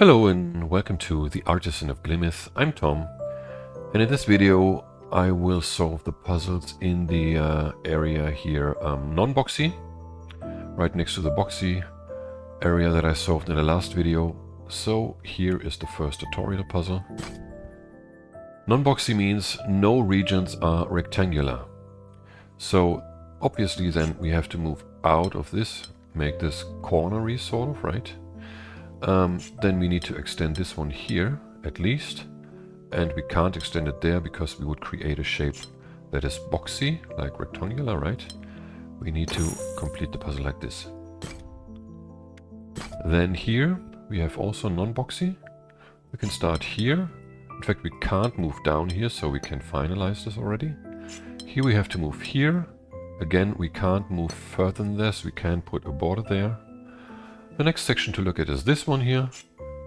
Hello and welcome to the Artisan of Glimmith. I'm Tom, and in this video I will solve the puzzles in the area here, Non-Boxy, right next to the Boxy area that I solved in the last video. So here is the first tutorial puzzle. Non-Boxy means no regions are rectangular. So obviously then we have to move out of this, make this cornery sort of, right? Then we need to extend this one here at least, and we can't extend it there because we would create a shape that is boxy, like rectangular, right? We need to complete the puzzle like this. Then here we have also non-boxy. We can start here. In fact, we can't move down here, so we can finalize this already. Here we have to move here. Again, we can't move further than this. We can put a border there. The next section to look at is this one here.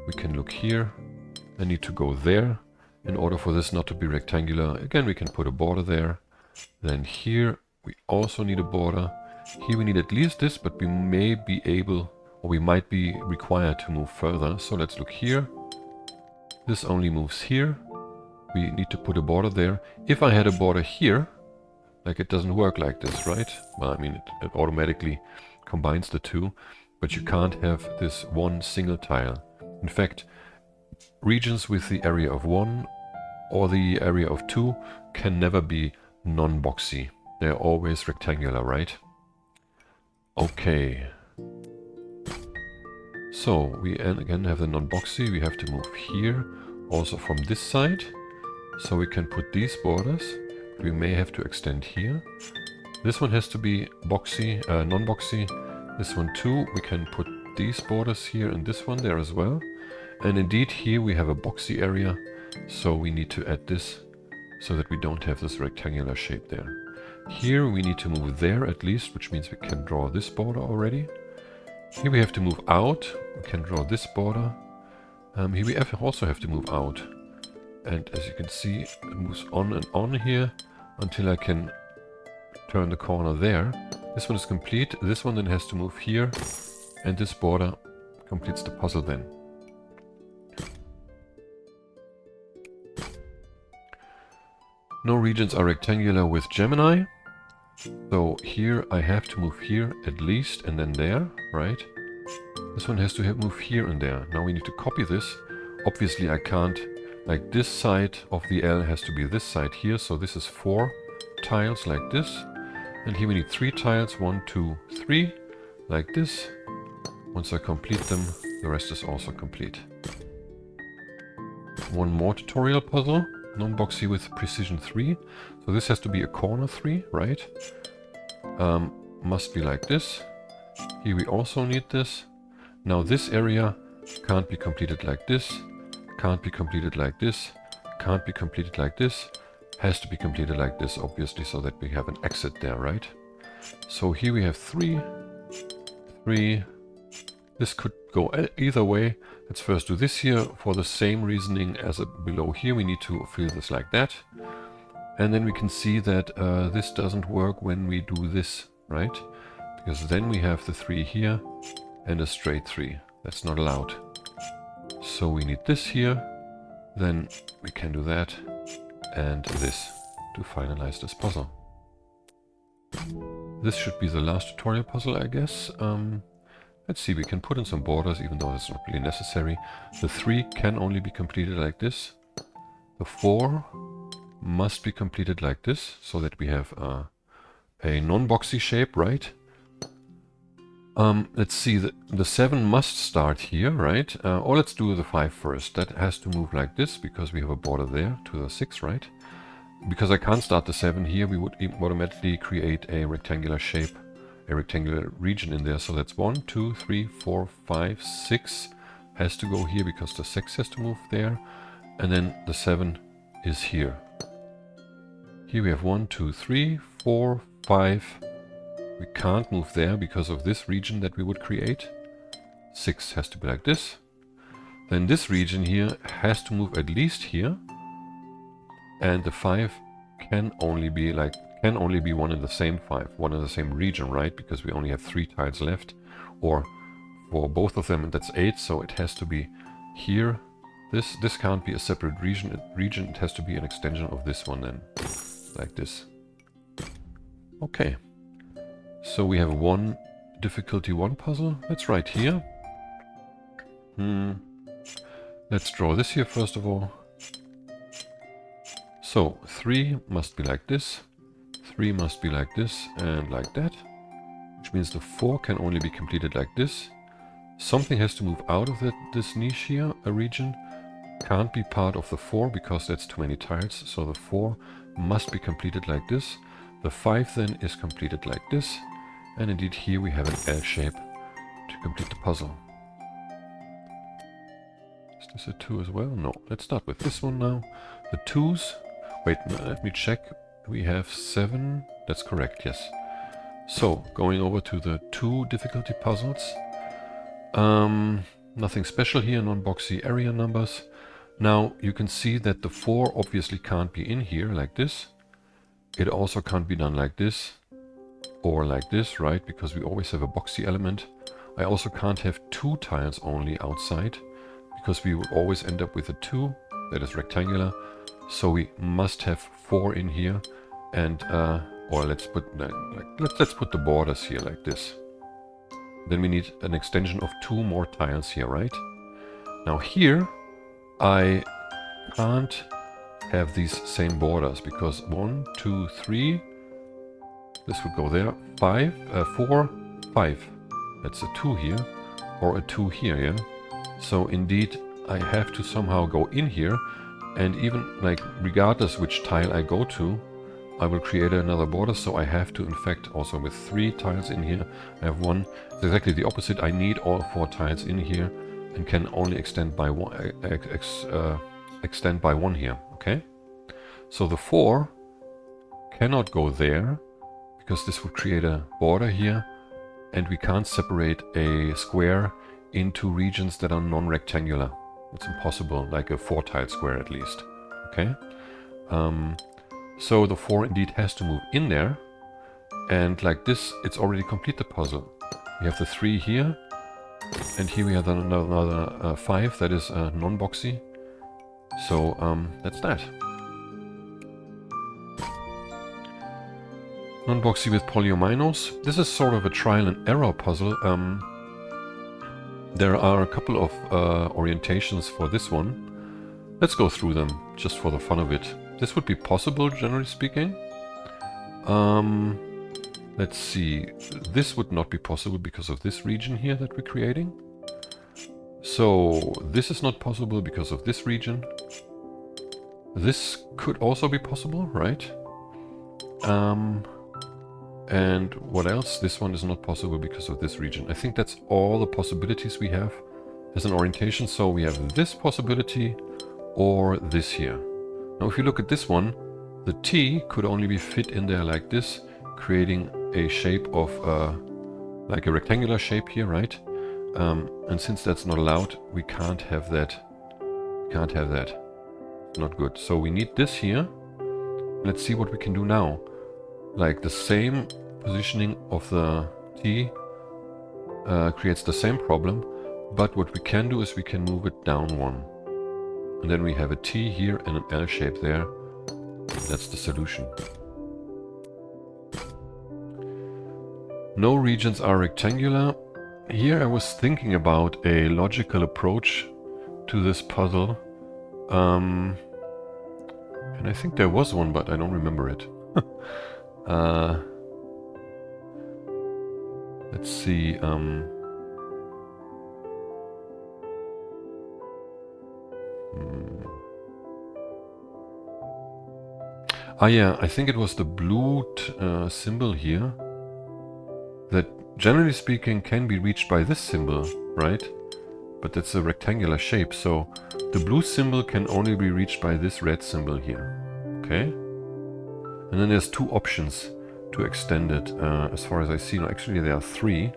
We can look here. I need to go there. In order for this not to be rectangular, again we can put a border there. Then here we also need a border. Here we need at least this, but we may be able, or we might be required to move further. So let's look here. This only moves here. We need to put a border there. If I had a border here, like it doesn't work like this, right? Well, I mean, it automatically combines the two. But you can't have this one single tile. In fact, regions with the area of 1 or the area of 2 can never be non-boxy. They're always rectangular, right? Okay. So we again have the non-boxy. We have to move here, also from this side. So we can put these borders. We may have to extend here. This one has to be boxy, non-boxy. This one too, we can put these borders here and this one there as well. And indeed here we have a boxy area, so we need to add this so that we don't have this rectangular shape there. Here we need to move there at least, which means we can draw this border already. Here we have to move out, we can draw this border. Here we also have to move out. And as you can see, it moves on and on here until I can turn the corner there. This one is complete. This one then has to move here, and this border completes the puzzle then. No regions are rectangular with Gemini. So here I have to move here at least, and then there, right? This one has to move here and there. Now we need to copy this. Obviously I can't, like this side of the L has to be this side here, so this is 4 tiles like this. And here we need 3 tiles, 1, 2, 3, like this. Once I complete them, the rest is also complete. One more tutorial puzzle, non-boxy with precision 3. So this has to be a corner 3, right? Must be like this. Here we also need this. Now this area can't be completed like this, can't be completed like this, can't be completed like this. Has to be completed like this, obviously, so that we have an exit there, right? So here we have 3, 3. This could go either way. Let's first do this here for the same reasoning as below here. We need to fill this like that. And then we can see that this doesn't work when we do this, right? Because then we have the 3 here and a straight 3. That's not allowed. So we need this here. Then we can do that. And this to finalize this puzzle. This should be the last tutorial puzzle, I guess. Let's see, we can put in some borders, even though it's not really necessary. The 3 can only be completed like this. The 4 must be completed like this, so that we have a non-boxy shape, right? Let's see, the 7 must start here, right? Or let's do the 5 first. That has to move like this, because we have a border there to the 6, right? Because I can't start the 7 here, we would automatically create a rectangular shape, a rectangular region in there. So that's 1, 2, 3, 4, 5, 6 has to go here, because the 6 has to move there. And then the 7 is here. Here we have 1, 2, 3, 4, 5. We can't move there because of this region that we would create. 6 has to be like this. Then this region here has to move at least here. And the 5 can only be one in the same 5, one in the same region, right? Because we only have 3 tiles left. Or for both of them, that's 8, so it has to be here. This can't be a separate region. It has to be an extension of this one then, like this. Okay. So we have one difficulty 1 puzzle. That's right here. Let's draw this here first of all. So 3 must be like this, 3 must be like this and like that, which means the 4 can only be completed like this. Something has to move out of this niche here, a region. Can't be part of the 4 because that's too many tiles, so the 4 must be completed like this. The 5 then is completed like this, and indeed here we have an L shape to complete the puzzle. Is this a 2 as well? No, let's start with this one now. The 2s, wait, let me check. We have 7, that's correct, yes. So, going over to the 2 difficulty puzzles. Nothing special here, non-boxy area numbers. Now, you can see that the 4 obviously can't be in here like this. It also can't be done like this or like this, right? Because we always have a boxy element. I also can't have 2 tiles only outside because we will always end up with a 2 that is rectangular. So we must have 4 in here, and or let's put let's put the borders here like this. Then we need an extension of 2 more tiles here, right? Now here I can't have these same borders because 1, 2, 3. This would go there. 4, 5. That's a 2 here or a 2 here, yeah? So indeed I have to somehow go in here, and even like regardless which tile I go to, I will create another border. So I have to, in fact, also with 3 tiles in here, I have 1. It's exactly the opposite. I need all 4 tiles in here and can only extend by 1 extend by 1 here, okay? So the 4 cannot go there because this would create a border here, and we can't separate a square into regions that are non-rectangular. It's impossible, like a 4 tile square at least, okay? So the 4 indeed has to move in there, and like this it's already complete the puzzle. We have the 3 here, and here we have another 5 that is non-boxy. So that's that. Non-boxy with polyominoes. This is sort of a trial and error puzzle. There are a couple of orientations for this one. Let's go through them just for the fun of it. This would be possible, generally speaking. Let's see. This would not be possible because of this region here that we're creating. So this is not possible because of this region. This could also be possible, right? And what else? This one is not possible because of this region. I think that's all the possibilities we have as an orientation. So we have this possibility or this here. Now if you look at this one, the T could only be fit in there like this, creating a shape of like a rectangular shape here, right? And since that's not allowed, we can't have that. Can't have that. Not good. So we need this here. Let's see what we can do now. Like the same positioning of the T creates the same problem, but what we can do is we can move it down 1. And then we have a T here and an L shape there. That's the solution. No regions are rectangular. Here I was thinking about a logical approach to this puzzle. And I think there was one, but I don't remember it. Let's see. Ah yeah, I think it was the blue symbol here that, generally speaking, can be reached by this symbol, right? But that's a rectangular shape, so the blue symbol can only be reached by this red symbol here, okay? And then there's 2 options to extend it, as far as I see. No, actually there are 3,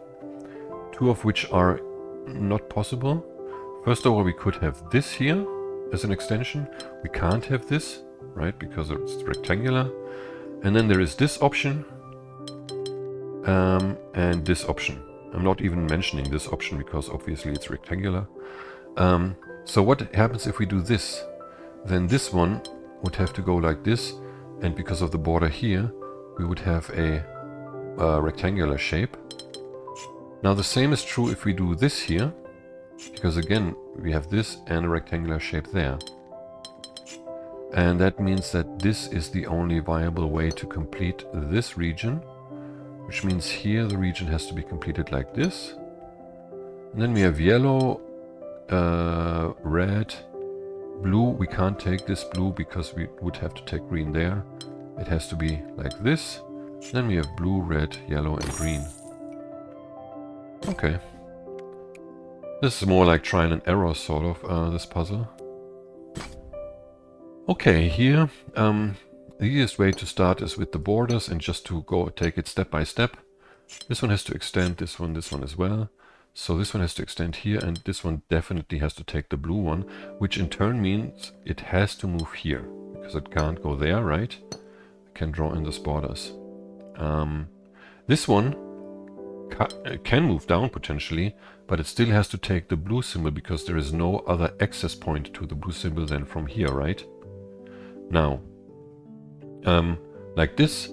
2 of which are not possible. First of all, we could have this here as an extension. We can't have this, right, because it's rectangular. And then there is this option, and this option. I'm not even mentioning this option because obviously it's rectangular. So what happens if we do this? Then this one would have to go like this, and because of the border here, we would have a rectangular shape. Now the same is true if we do this here, because again we have this and a rectangular shape there. And that means that this is the only viable way to complete this region, which means here the region has to be completed like this. And then we have yellow, red, blue. We can't take this blue because we would have to take green there. It has to be like this. Then we have blue, red, yellow and green. Okay. This is more like trial and error sort of, this puzzle. Okay, here the easiest way to start is with the borders and just to go take it step by step. This one has to extend this one as well. So this one has to extend here, and this one definitely has to take the blue one, which in turn means it has to move here, because it can't go there, right? I can draw in those borders. This one can move down potentially, but it still has to take the blue symbol, because there is no other access point to the blue symbol than from here, right? Now, like this,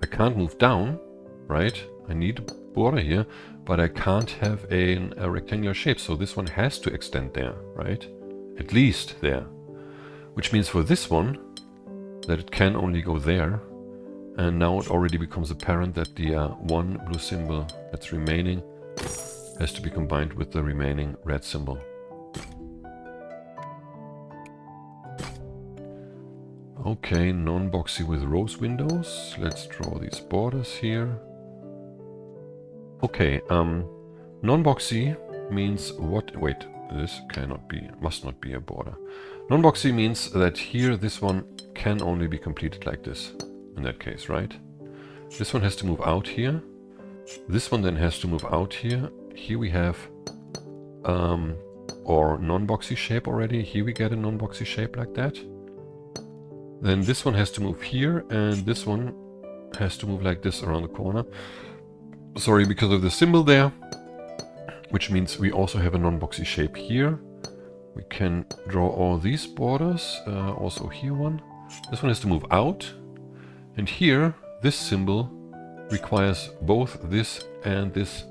I can't move down, right? I need a border here, but I can't have a rectangular shape, so this one has to extend there, right? At least there. Which means for this one, that it can only go there. And now it already becomes apparent that the one blue symbol that's remaining has to be combined with the remaining red symbol. Okay, non-boxy with rose windows. Let's draw these borders here. Okay, non-boxy means what? Wait, this cannot be, must not be a border. Non-boxy means that here this one can only be completed like this, in that case, right? This one has to move out here. This one then has to move out here. Here we have our non-boxy shape already. Here we get a non-boxy shape like that. Then this one has to move here, and this one has to move like this around the corner. Sorry, because of the symbol there, which means we also have a non-boxy shape here. We can draw all these borders, also here one. This one has to move out, and here this symbol requires both this and this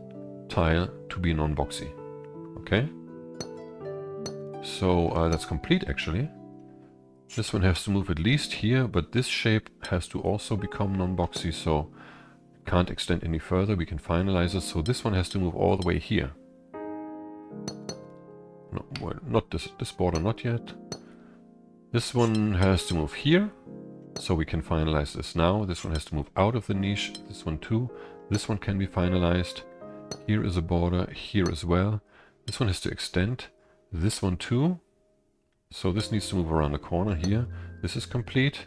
tile to be non-boxy. Okay? So that's complete actually. This one has to move at least here, but this shape has to also become non-boxy, so can't extend any further. We can finalize it. So this one has to move all the way here. No, well, not this border, not yet. This one has to move here, so we can finalize this now. This one has to move out of the niche. This one too. This one can be finalized. Here is a border, here as well. This one has to extend. This one too. So this needs to move around the corner here. This is complete.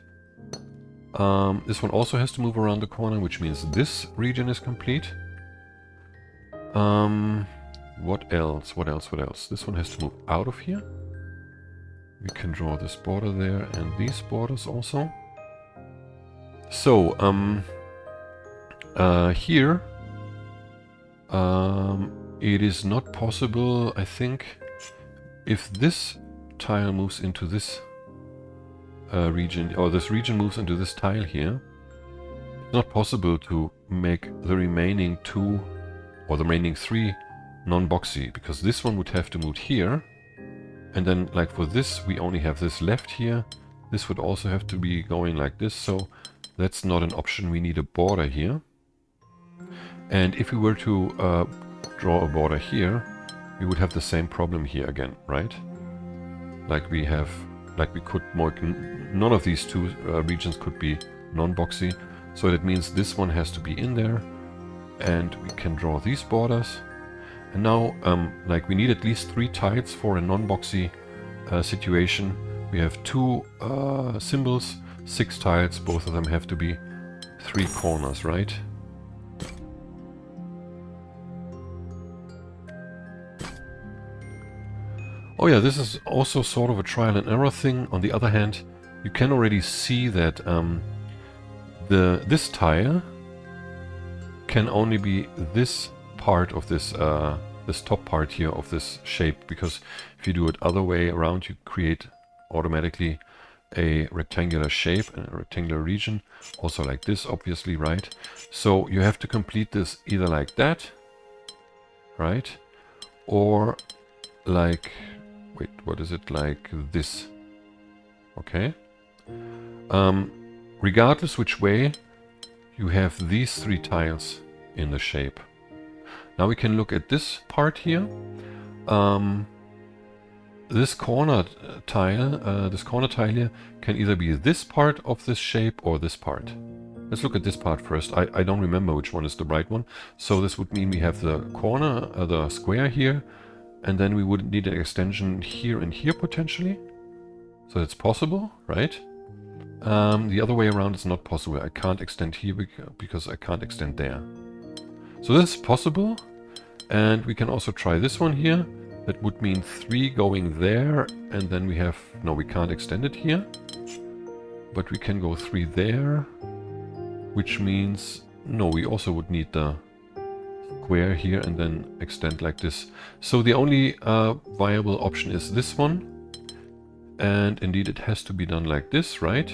This one also has to move around the corner, which means this region is complete. What else? What else? What else? This one has to move out of here. We can draw this border there and these borders also. So, here, it is not possible, I think, if this tile moves into this region, or this region moves into this tile here, it's not possible to make the remaining two, or the remaining three, non-boxy, because this one would have to move here, and then like for this we only have this left here. This would also have to be going like this, so that's not an option. We need a border here. And if we were to draw a border here, we would have the same problem here again, right? Like we could more, none of these two regions could be non-boxy, so that means this one has to be in there, and we can draw these borders. And now, like we need at least 3 tiles for a non-boxy situation. We have 2 symbols, 6 tiles, both of them have to be 3 corners, right? Oh yeah, this is also sort of a trial and error thing. On the other hand, you can already see that this tile can only be this part of this this top part here of this shape, because if you do it other way around, you create automatically a rectangular shape and a rectangular region, also like this, obviously, right? So you have to complete this either like that, right? Or like, wait, what is it, like this? Okay. Regardless which way, you have these 3 tiles in the shape. Now we can look at this part here. This corner tile here can either be this part of this shape or this part. Let's look at this part first. I don't remember which one is the right one. So this would mean we have the corner, the square here, and then we would need an extension here and here potentially. So it's possible, right? The other way around is not possible. I can't extend here because I can't extend there. So this is possible, and we can also try this one here. That would mean 3 going there, and then we have... No, we can't extend it here. But we can go 3 there, which means... No, we also would need the square here and then extend like this. So the only viable option is this one. And indeed it has to be done like this, right?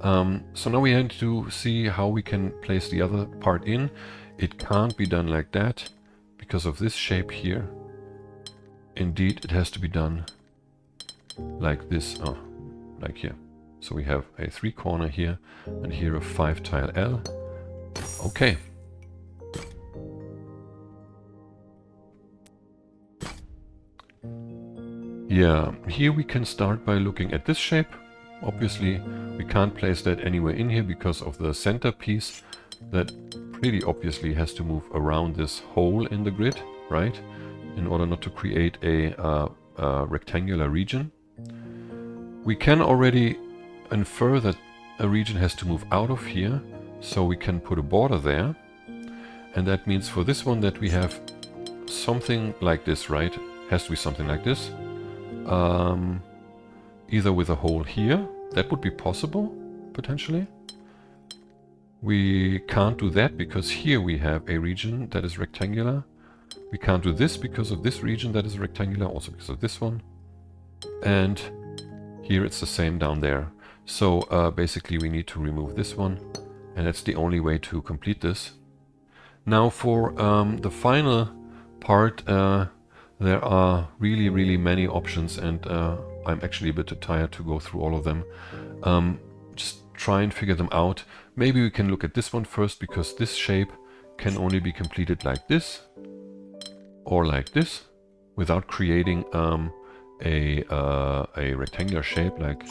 So now we have to see how we can place the other part in. It can't be done like that because of this shape here. Indeed, it has to be done like this, like here. So we have a 3 corner here, and here a 5 tile L. Okay. Yeah, here we can start by looking at this shape. Obviously, we can't place that anywhere in here because of the center piece that pretty obviously has to move around this hole in the grid, right? In order not to create a rectangular region. We can already infer that a region has to move out of here, so we can put a border there. And that means for this one that we have something like this, right? Has to be something like this. Either with a hole here, that would be possible, potentially. We can't do that because here we have a region that is rectangular. We can't do this because of this region that is rectangular, also because of this one. And here it's the same down there. So basically we need to remove this one, and that's the only way to complete this. Now for the final part, there are really many options, and I'm actually a bit tired to go through all of them. Just try and figure them out. Maybe we can look at this one first, because this shape can only be completed like this or like this without creating a rectangular shape. Like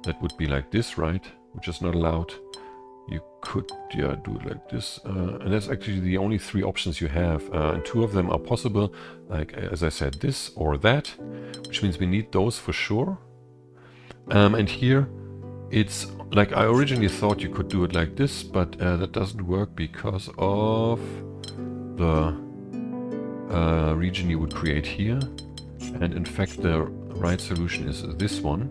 that would be like this, right? Which is not allowed. You could do it like this, and that's actually the only 3 options you have, and 2 of them are possible, like as I said, this or that, which means we need those for sure. And here it's like I originally thought you could do it like this, but that doesn't work because of the region you would create here. And in fact the right solution is this one,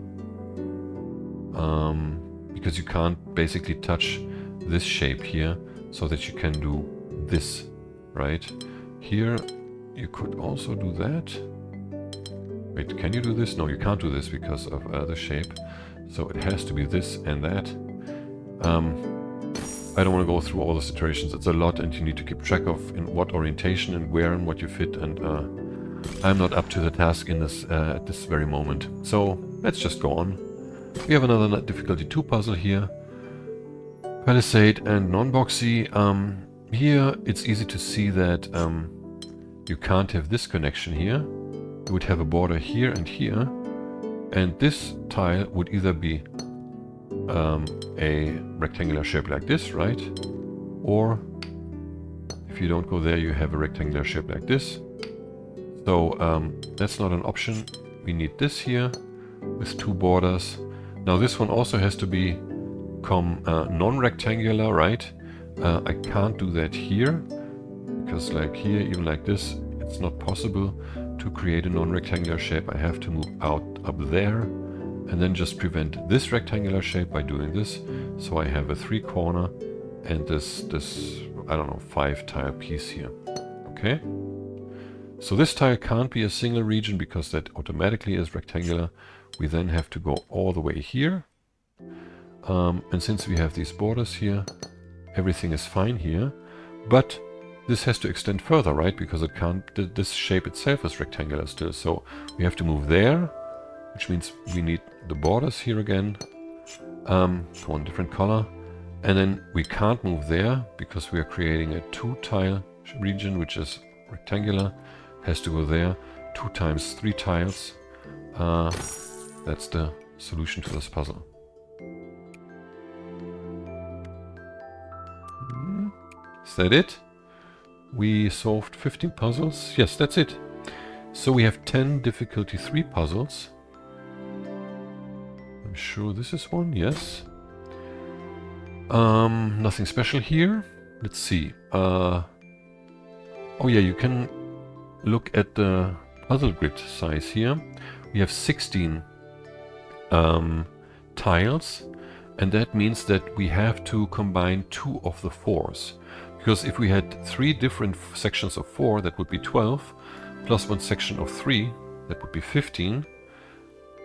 because you can't basically touch this shape here so that you can do this, right? Here you could also do that. Wait, can you do this? No, you can't do this because of the shape. So it has to be this and that. I don't want to go through all the iterations. It's a lot, and you need to keep track of in what orientation and where and what you fit, and I'm not up to the task in this at this very moment. So let's just go on. We have another difficulty 2 puzzle here. Palisade and Non-Boxy. Here it's easy to see that you can't have this connection here. You would have a border here and here, and this tile would either be a rectangular shape like this, right? Or if you don't go there, you have a rectangular shape like this. So that's not an option. We need this here with 2 borders. Now this one also has to become non-rectangular, right? I can't do that here because like here, even like this, it's not possible to create a non-rectangular shape. I have to move out up there and then just prevent this rectangular shape by doing this. So I have a 3 corner and this I don't know, 5 tile piece here. Okay. So this tile can't be a single region because that automatically is rectangular. We then have to go all the way here. And since we have these borders here, everything is fine here. But this has to extend further, right? Because it can't, this shape itself is rectangular still. So we have to move there, which means we need the borders here again. One different color. And then we can't move there because we are creating a 2-tile region, which is rectangular. Has to go there. 2 times 3 tiles. That's the solution to this puzzle. Is that it? We solved 15 puzzles. Yes, that's it. So we have 10 difficulty 3 puzzles. I'm sure this is one, yes. Nothing special here. Let's see. Oh yeah, you can look at the puzzle grid size here. We have 16 tiles, and that means that we have to combine 2 of the 4s. Because if we had 3 different sections of 4, that would be 12, plus 1 section of 3, that would be 15.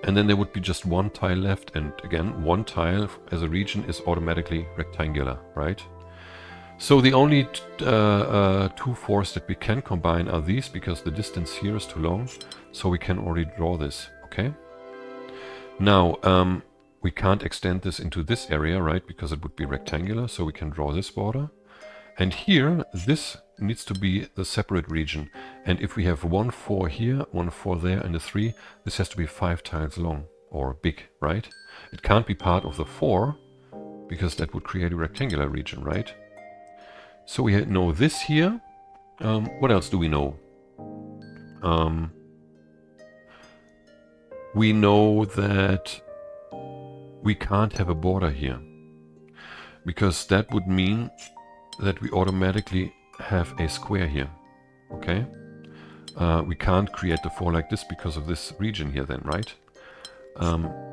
And then there would be just 1 tile left, and again, 1 tile as a region is automatically rectangular, right? So the only 2 4s that we can combine are these, because the distance here is too long, so we can already draw this, okay? Now, we can't extend this into this area, right, because it would be rectangular, so we can draw this border. And here, this needs to be the separate region. And if we have 1 4 here, 1 4 there, and a 3, this has to be 5 tiles long, or big, right? It can't be part of the 4, because that would create a rectangular region, right? So we know this here. What else do we know? We know that we can't have a border here, because that would mean that we automatically have a square here, okay? We can't create the 4 like this because of this region here then, right?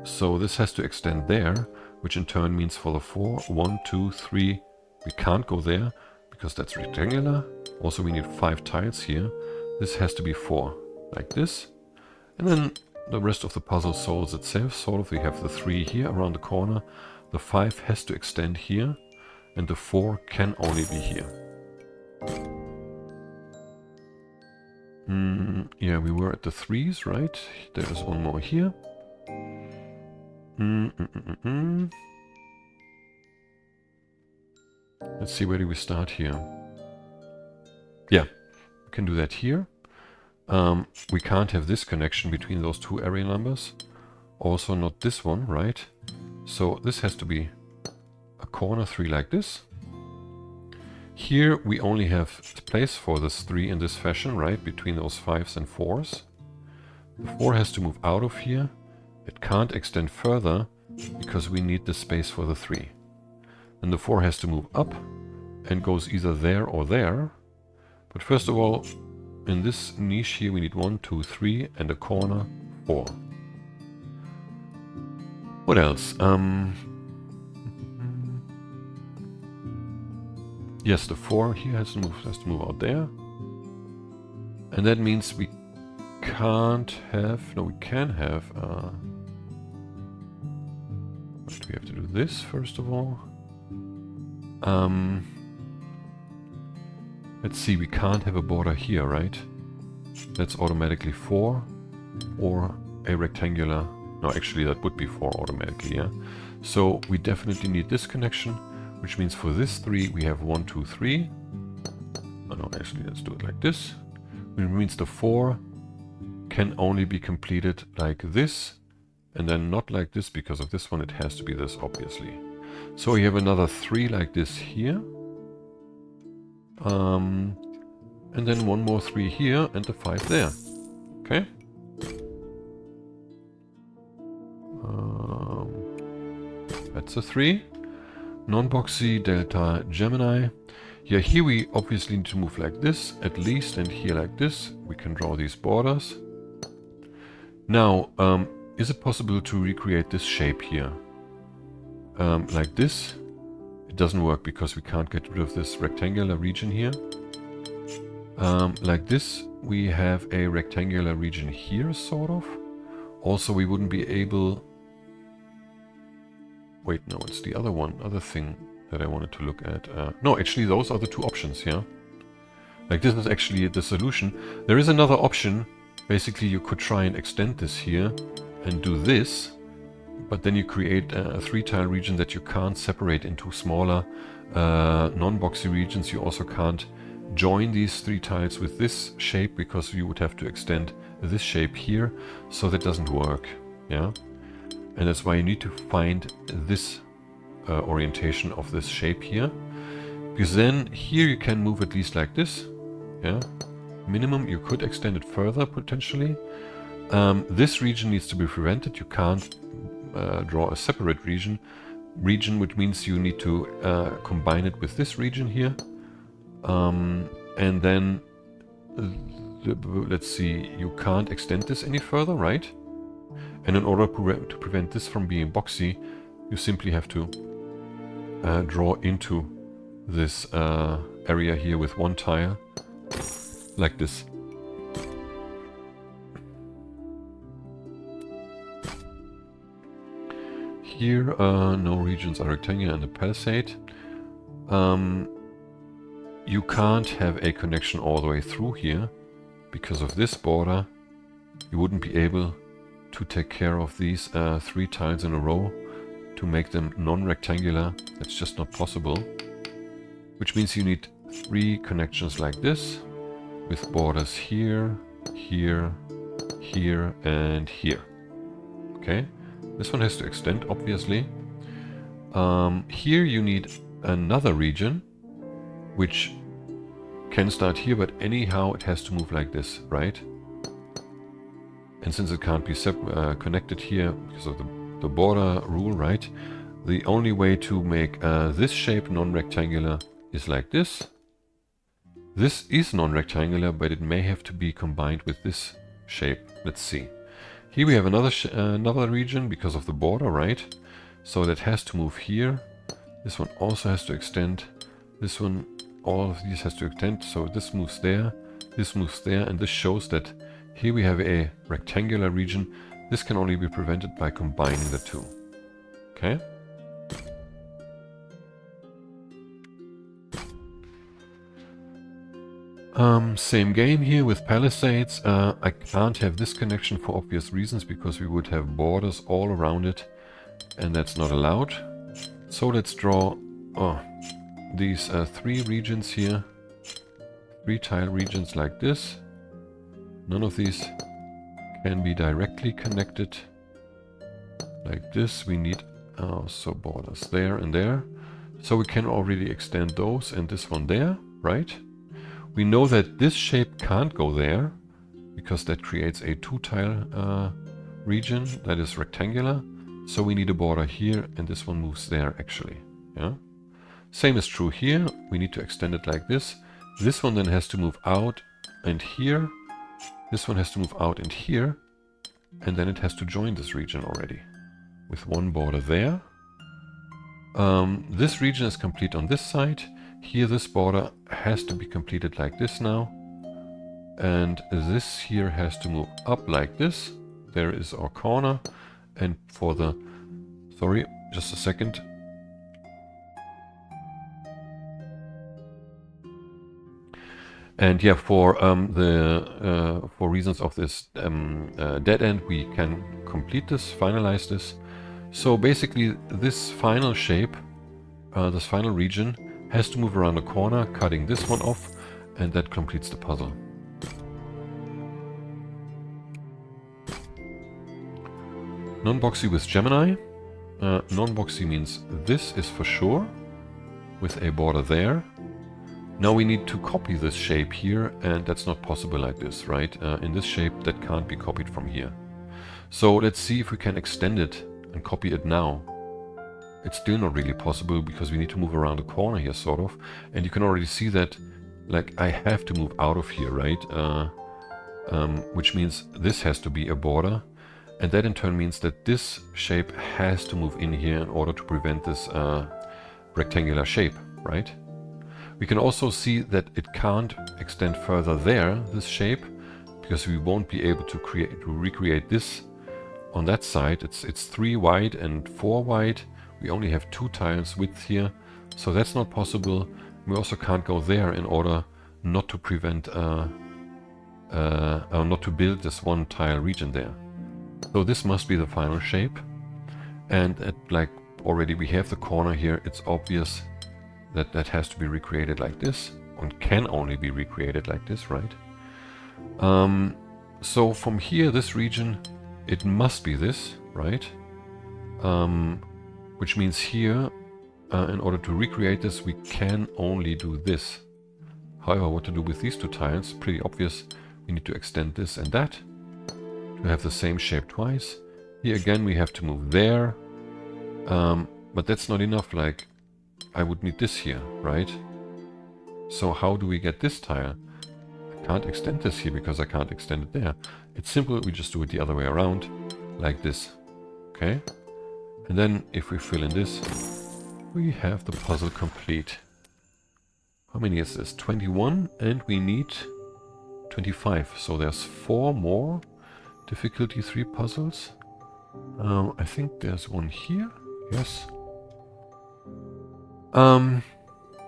So this has to extend there, which in turn means for the 4, 1, 2, 3, we can't go there because that's rectangular. Also we need 5 tiles here. This has to be 4, like this. And then the rest of the puzzle solves itself. Sort of, we have the 3 here around the corner. The 5 has to extend here. And the 4 can only be here. Yeah, we were at the 3s, right? There is 1 more here. Let's see, where do we start here? Yeah, we can do that here. We can't have this connection between those 2 area numbers. Also not this one, right? So this has to be a corner 3 like this. Here we only have place for this 3 in this fashion, right? Between those 5s and 4s. The 4 has to move out of here. It can't extend further because we need the space for the 3. And the 4 has to move up and goes either there or there. But first of all, in this niche here we need 1, 2, 3 and a corner 4. What else? Yes, the 4 here has to move out there. And that means we can't have... No, we can have... we have to do this first of all. Let's see, we can't have a border here, right? That's automatically 4 or a rectangular... No, actually that would be 4 automatically, yeah? So we definitely need this connection, which means for this 3 we have 1, 2, 3. Oh no, actually let's do it like this. Which means the 4 can only be completed like this, and then not like this because of this one. It has to be this, obviously. So we have another 3 like this here. And then 1 more 3 here and the 5 there. Okay? That's a 3. Non-Boxy, Delta, Gemini. Yeah, here we obviously need to move like this, at least, and here like this. We can draw these borders. Now, is it possible to recreate this shape here? Like this? It doesn't work because we can't get rid of this rectangular region here. Like this, we have a rectangular region here, sort of. Also, we wouldn't be able... Wait, no, it's the other thing that I wanted to look at. No, actually, those are the two options, yeah? Like, this is actually the solution. There is another option. Basically, you could try and extend this here and do this, but then you create a 3-tile region that you can't separate into smaller non-boxy regions. You also can't join these 3 tiles with this shape because you would have to extend this shape here, so that doesn't work, yeah? And that's why you need to find this orientation of this shape here, because then here you can move at least like this, yeah? Minimum, you could extend it further potentially. This region needs to be prevented. You can't draw a separate region, which means you need to combine it with this region here. And then, let's see, you can't extend this any further, right? And in order to prevent this from being boxy, you simply have to draw into this area here with 1 tile, like this. Here, no regions are rectangular and a palisade. You can't have a connection all the way through here because of this border. You wouldn't be able to take care of these 3 tiles in a row to make them non-rectangular. That's just not possible. Which means you need 3 connections like this with borders here, here, here, and here. Okay, this one has to extend, obviously. Here you need another region which can start here, but anyhow it has to move like this, right? And since it can't be connected here because of the border rule, right? The only way to make this shape non-rectangular is like this. This is non-rectangular, but it may have to be combined with this shape. Let's see. Here we have another region because of the border, right? So that has to move here. This one also has to extend. This one, all of these has to extend. So this moves there, and this shows that here we have a rectangular region. This can only be prevented by combining the two. Okay? Same game here with palisades. I can't have this connection for obvious reasons because we would have borders all around it, and that's not allowed. So let's draw these 3 regions here, 3 tile regions like this. None of these can be directly connected like this. We need also borders there and there. So we can already extend those and this one there, right? We know that this shape can't go there because that creates a 2-tile region that is rectangular. So we need a border here, and this one moves there actually. Yeah. Same is true here. We need to extend it like this. This one then has to move out and here. This one has to move out and here. And then it has to join this region already with 1 border there. This region is complete on this side. Here this border has to be completed like this now. And this here has to move up like this. There is our corner. And for the... Sorry, just a second. And yeah, for reasons of this dead end, we can complete this, finalize this. So basically, this final shape, this final region, has to move around the corner, cutting this one off, and that completes the puzzle. Non-boxy with Gemini. Non-boxy means this is for sure, with a border there. Now we need to copy this shape here, and that's not possible like this, right? In this shape, that can't be copied from here. So let's see if we can extend it and copy it now. It's still not really possible because we need to move around the corner here, sort of. And you can already see that, like, I have to move out of here, right? Which means this has to be a border. And that in turn means that this shape has to move in here in order to prevent this rectangular shape, right? We can also see that it can't extend further there, this shape, because we won't be able to recreate this on that side. It's 3 wide and 4 wide. We only have 2 tiles width here, so that's not possible. We also can't go there in order not to prevent not to build this 1 tile region there. So this must be the final shape. And like already we have the corner here, it's obvious that that has to be recreated like this, and can only be recreated like this, right? So from here, this region, it must be this, right? Which means here, in order to recreate this, we can only do this. However, what to do with these 2 tiles, pretty obvious. We need to extend this and that to have the same shape twice. Here again, we have to move there. But that's not enough, like, I would need this here, right? So how do we get this tile? I can't extend this here because I can't extend it there. It's simple, we just do it the other way around, like this. Okay? And then if we fill in this, we have the puzzle complete. How many is this? 21, and we need 25. So there's 4 more difficulty 3 puzzles. I think there's one here. Yes.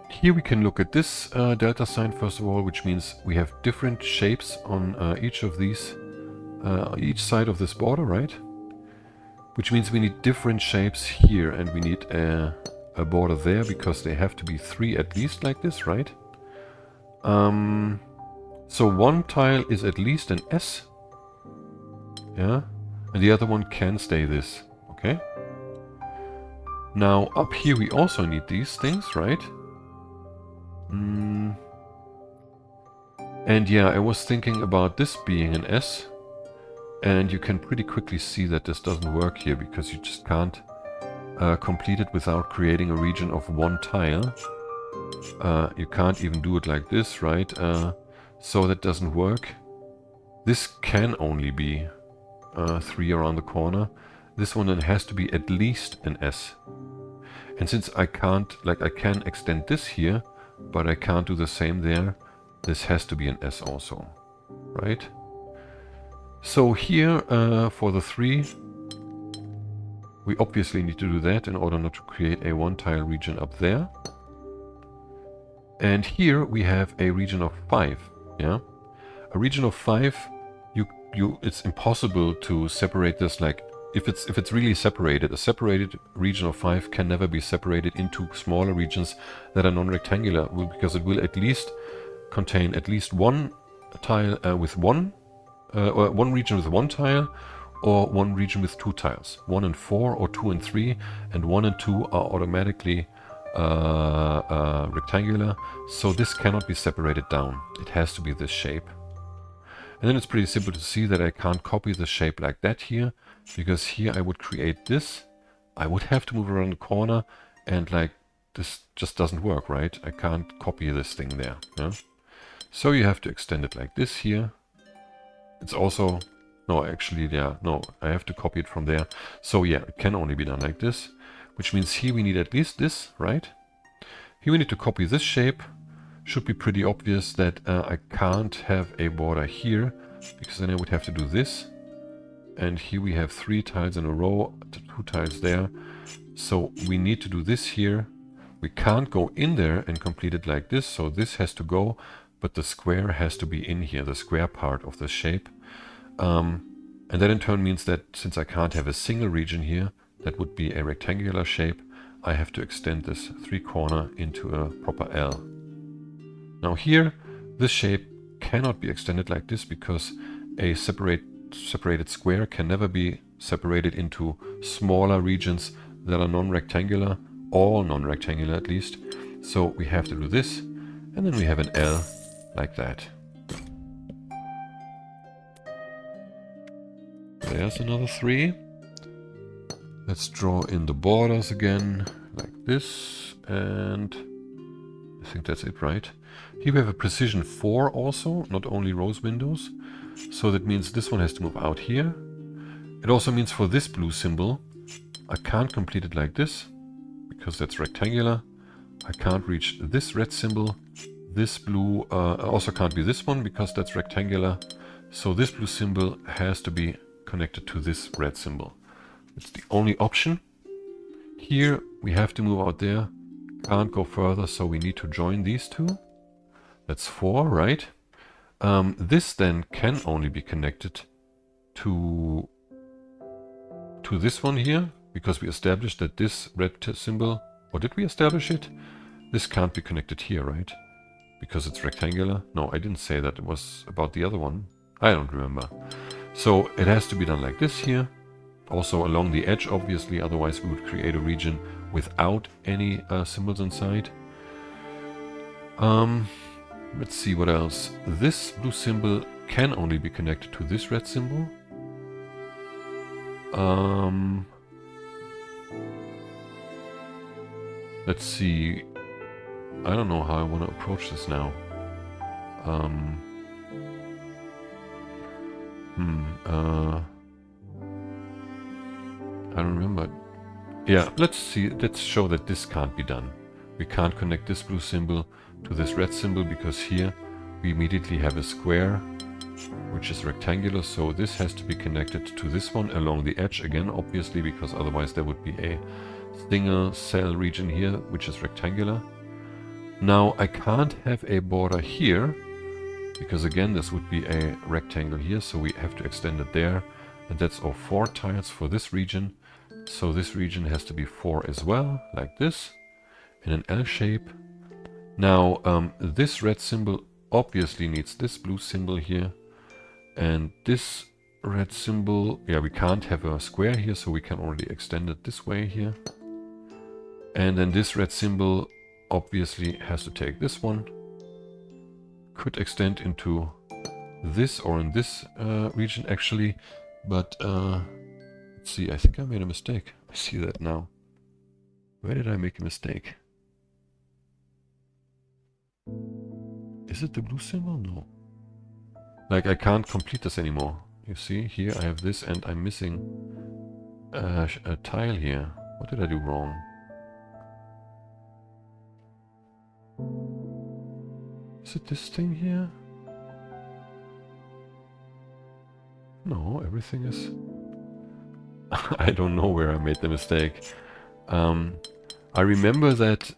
Here we can look at this delta sign first of all, which means we have different shapes on each of these, each side of this border, right? Which means we need different shapes here, and we need a border there because they have to be 3 at least like this, right? So one tile is at least an S, yeah, and the other one can stay this, okay? Now up here we also need these things, right? And yeah, I was thinking about this being an S, and you can pretty quickly see that this doesn't work here because you just can't complete it without creating a region of 1 tile. You can't even do it like this, right? So that doesn't work. This can only be 3 around the corner. This one then has to be at least an S. And since I can't, like I can extend this here, but I can't do the same there, this has to be an S also, right? So here for the 3, we obviously need to do that in order not to create a 1 tile region up there. And here we have a region of 5, yeah? A region of 5, it's impossible to separate this, like if it's really separated. A separated region of 5 can never be separated into smaller regions that are non-rectangular, because it will at least contain at least 1 tile with 1, or 1 region with 1 tile, or 1 region with 2 tiles. 1 and 4 or 2 and 3, and 1 and 2 are automatically rectangular, so this cannot be separated down. It has to be this shape. And then it's pretty simple to see that I can't copy the shape like that here, because here I would create this. I would have to move around the corner, and like this just doesn't work, right? I can't copy this thing there. Yeah? So you have to extend it like this here. It's also, no, actually, yeah, no, I have to copy it from there. So yeah, it can only be done like this, which means here we need at least this, right? Here we need to copy this shape. Should be pretty obvious that I can't have a border here, because then I would have to do this. And here we have 3 tiles in a row, 2 tiles there. So we need to do this here. We can't go in there and complete it like this, so this has to go, but the square has to be in here, the square part of the shape. And that in turn means that since I can't have a single region here, that would be a rectangular shape, I have to extend this 3-corner into a proper L. Now here, this shape cannot be extended like this, because a separated square can never be separated into smaller regions that are non-rectangular, all non-rectangular at least. So we have to do this, and then we have an L like that. There's another 3. Let's draw in the borders again, like this, and I think that's it, right? Here we have a precision 4 also, not only rose windows. So that means this one has to move out here. It also means for this blue symbol, I can't complete it like this, because that's rectangular. I can't reach this red symbol. This blue also can't be this one because that's rectangular. So this blue symbol has to be connected to this red symbol. It's the only option. Here we have to move out there. Can't go further, so we need to join these two. That's 4, right? This then can only be connected to this one here, because we established that this red symbol, or did we establish it? This can't be connected here, right? Because it's rectangular. No, I didn't say that. It was about the other one. I don't remember. So it has to be done like this here. Also along the edge, obviously, otherwise we would create a region without any symbols inside. Let's see what else. This blue symbol can only be connected to this red symbol. Let's see. I don't know how I want to approach this now. I don't remember. Yeah, let's see. Let's show that this can't be done. We can't connect this blue symbol to this red symbol because here we immediately have a square which is rectangular, so this has to be connected to this one along the edge again, obviously, because otherwise there would be a single cell region here which is rectangular. Now I can't have a border here because again this would be a rectangle here, so we have to extend it there, and that's all 4 tiles for this region. So this region has to be 4 as well, like this, in an L shape. Now this red symbol obviously needs this blue symbol here, and this red symbol, yeah, we can't have a square here, so we can already extend it this way here. And then this red symbol obviously has to take this one. Could extend into this or in this region actually, but let's see, I think I made a mistake. I see that now. Where did I make a mistake? Is it the blue symbol? No. Like, I can't complete this anymore. You see, here I have this and I'm missing a tile here. What did I do wrong? Is it this thing here? No, everything is... I don't know where I made the mistake. I remember that...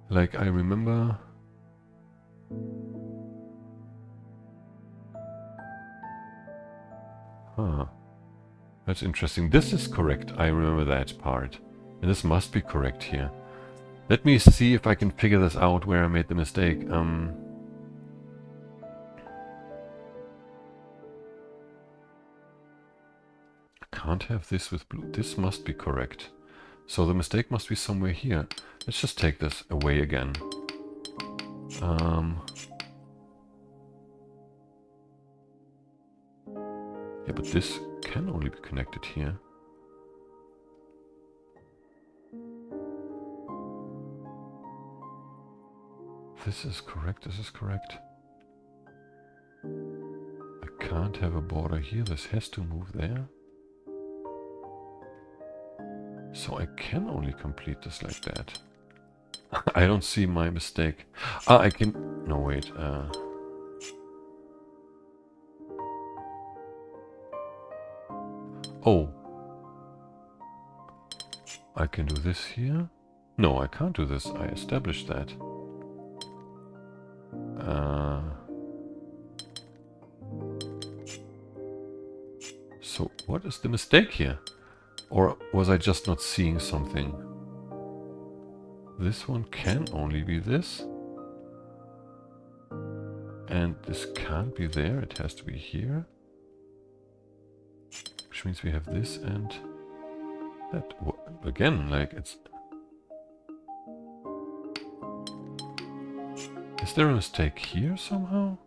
like, I remember... Huh. That's interesting. This is correct. I remember that part. And this must be correct here. Let me see if I can figure this out where I made the mistake. Can't have this with blue. This must be correct. So the mistake must be somewhere here. Let's just take this away again. Yeah, but this can only be connected here. This is correct, this is correct. I can't have a border here, this has to move there. So I can only complete this like that. I don't see my mistake. Ah, I can... No, wait. Oh. I can do this here? No, I can't do this. I established that. So what is the mistake here? Or was I just not seeing something? This one can only be this. And this can't be there, it has to be here. Which means we have this and that. Again, like it's... Is there a mistake here somehow?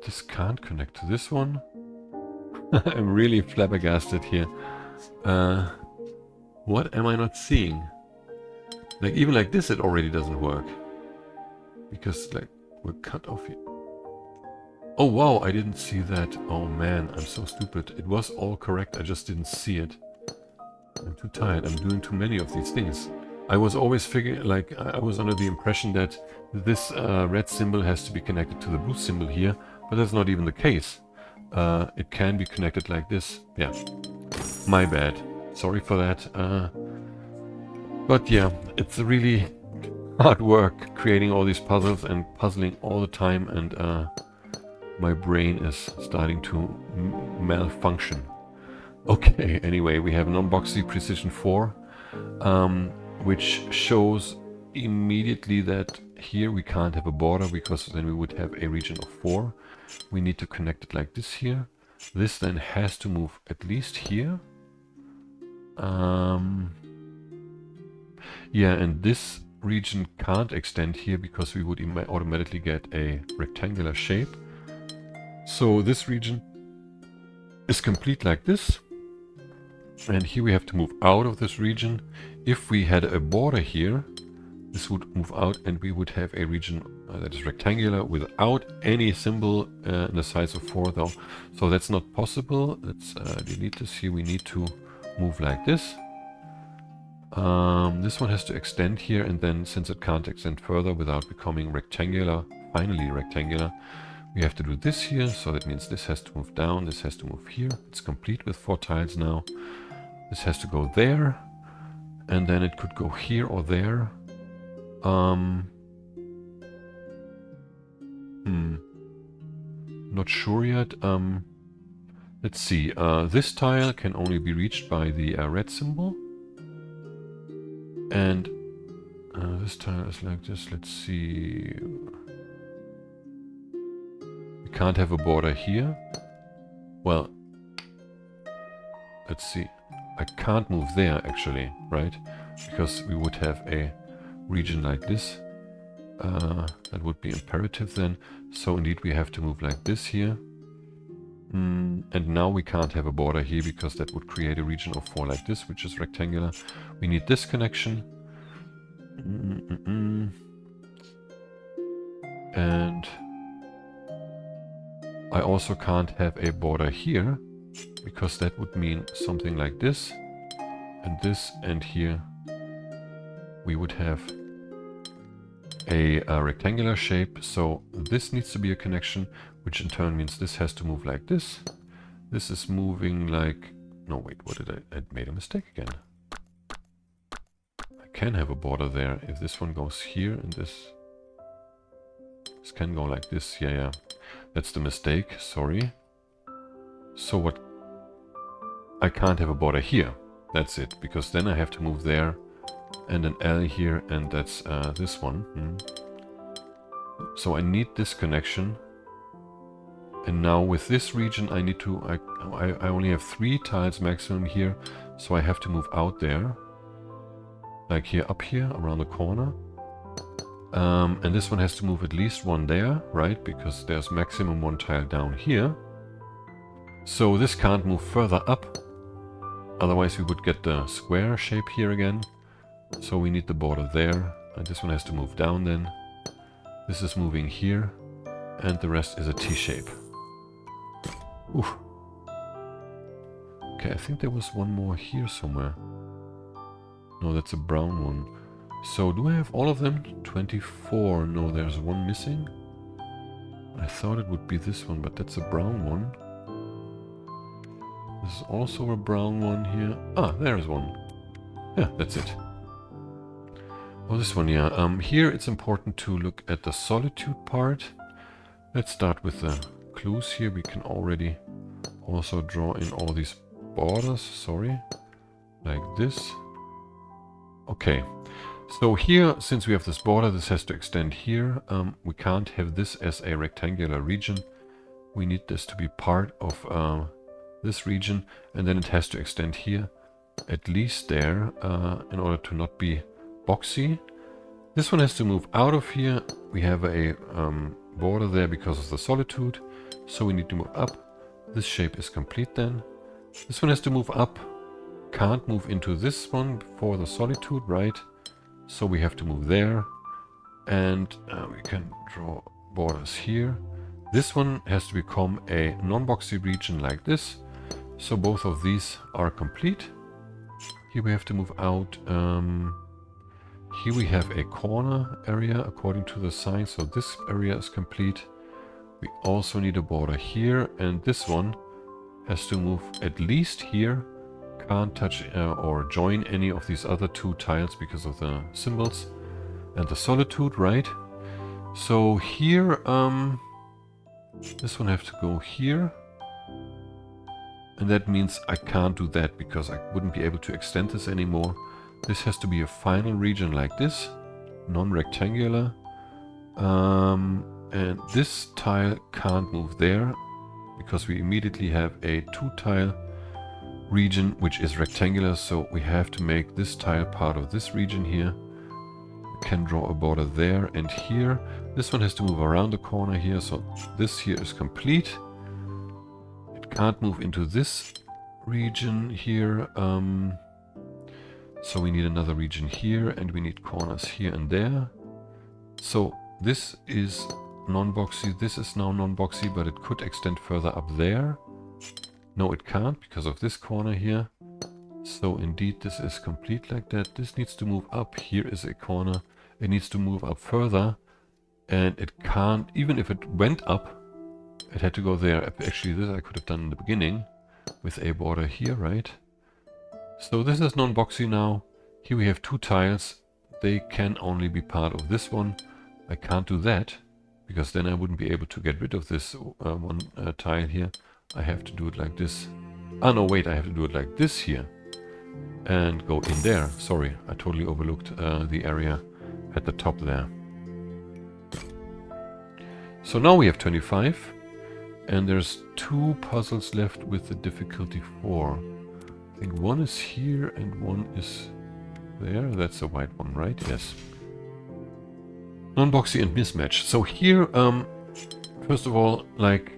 This can't connect to this one. I'm really flabbergasted here. What am I not seeing? Like, even like this, it already doesn't work. Because, like, we're cut off here. Oh wow, I didn't see that. Oh man, I'm so stupid. It was all correct, I just didn't see it. I'm too tired, I'm doing too many of these things. I was always figuring, like, I was under the impression that this red symbol has to be connected to the blue symbol here, but that's not even the case. It can be connected like this. Yeah, my bad. Sorry for that. But yeah, it's really hard work creating all these puzzles and puzzling all the time, and my brain is starting to malfunction. Okay, anyway, we have Non-Boxy Precision 4, which shows immediately that here we can't have a border because then we would have a region of 4. We need to connect it like this here. This then has to move at least here. Yeah, and this region can't extend here because we would automatically get a rectangular shape. So this region is complete like this. And here we have to move out of this region. If we had a border here, this would move out and we would have a region that is rectangular without any symbol in the size of 4 though. So that's not possible. Let's delete this here. We need to move like this. This one has to extend here, and then since it can't extend further without becoming rectangular, finally rectangular, we have to do this here. So that means this has to move down, this has to move here. It's complete with 4 tiles now. This has to go there, and then it could go here or there. Not sure yet. Let's see. This tile can only be reached by the red symbol. And this tile is like this. Let's see. We can't have a border here. Well, let's see. I can't move there actually, right? Because we would have a region like this. That would be imperative then. So indeed we have to move like this here. And now we can't have a border here because that would create a region of 4 like this, which is rectangular. We need this connection. And I also can't have a border here because that would mean something like this, and here we would have a rectangular shape. So this needs to be a connection, which in turn means this has to move like this. This is moving like... No, wait, what did I made a mistake again. I can have a border there if this one goes here and this can go like this. Yeah, that's the mistake, sorry. So what? I can't have a border here. That's it, because then I have to move there and an L here, and that's this one. So I need this connection. And now with this region I need to, I only have 3 tiles maximum here, so I have to move out there. Like here, up here, around the corner. And this one has to move at least 1 there, right? Because there's maximum 1 tile down here. So this can't move further up. Otherwise we would get the square shape here again. So we need the border there. And this one has to move down then. This is moving here. And the rest is a T shape. Oof. Okay, I think there was one more here somewhere. No, that's a brown one. So do I have all of them? 24. No, there's one missing. I thought it would be this one, but that's a brown one. This is also a brown one here. Ah, there's one. Yeah, that's it. Oh, this one, yeah. Here it's important to look at the solitude part. Let's start with the clues here. We can already also draw in all these borders, sorry. Like this. Okay. So here, since we have this border, this has to extend here. We can't have this as a rectangular region. We need this to be part of this region, and then it has to extend here, at least there, in order to not be boxy. This one has to move out of here. We have a border there because of the solitude, so we need to move up. This shape is complete then. This one has to move up. Can't move into this one for the solitude, right? So we have to move there, and we can draw borders here. This one has to become a non-boxy region like this. So both of these are complete. Here we have to move out. Here we have a corner area according to the sign. So this area is complete. We also need a border here, and this one has to move at least here. Can't touch or join any of these other two tiles because of the symbols and the solitude, right? So here, this one has to go here. And that means I can't do that because I wouldn't be able to extend this anymore. This has to be a final region like this, non-rectangular. And this tile can't move there because we immediately have a 2-tile region which is rectangular, so we have to make this tile part of this region here. We can draw a border there and here. This one has to move around the corner here, so this here is complete. It can't move into this region here, so we need another region here, and we need corners here and there. So this is non-boxy, this is now non-boxy, but it could extend further up there. No, it can't because of this corner here. So indeed this is complete like that. This needs to move up. Here is a corner. It needs to move up further, and it can't, even if it went up, it had to go there. Actually, this I could have done in the beginning with a border here, right? So this is non-boxy now. Here we have 2 tiles. They can only be part of this one. I can't do that because then I wouldn't be able to get rid of this one tile here. I have to do it like this. Ah, no, wait, I have to do it like this here and go in there. Sorry, I totally overlooked the area at the top there. So now we have 25, and there's 2 puzzles left with the difficulty 4. I think one is here and one is there. That's a white one, right? Yes. Non-boxy and mismatch. So here, first of all, like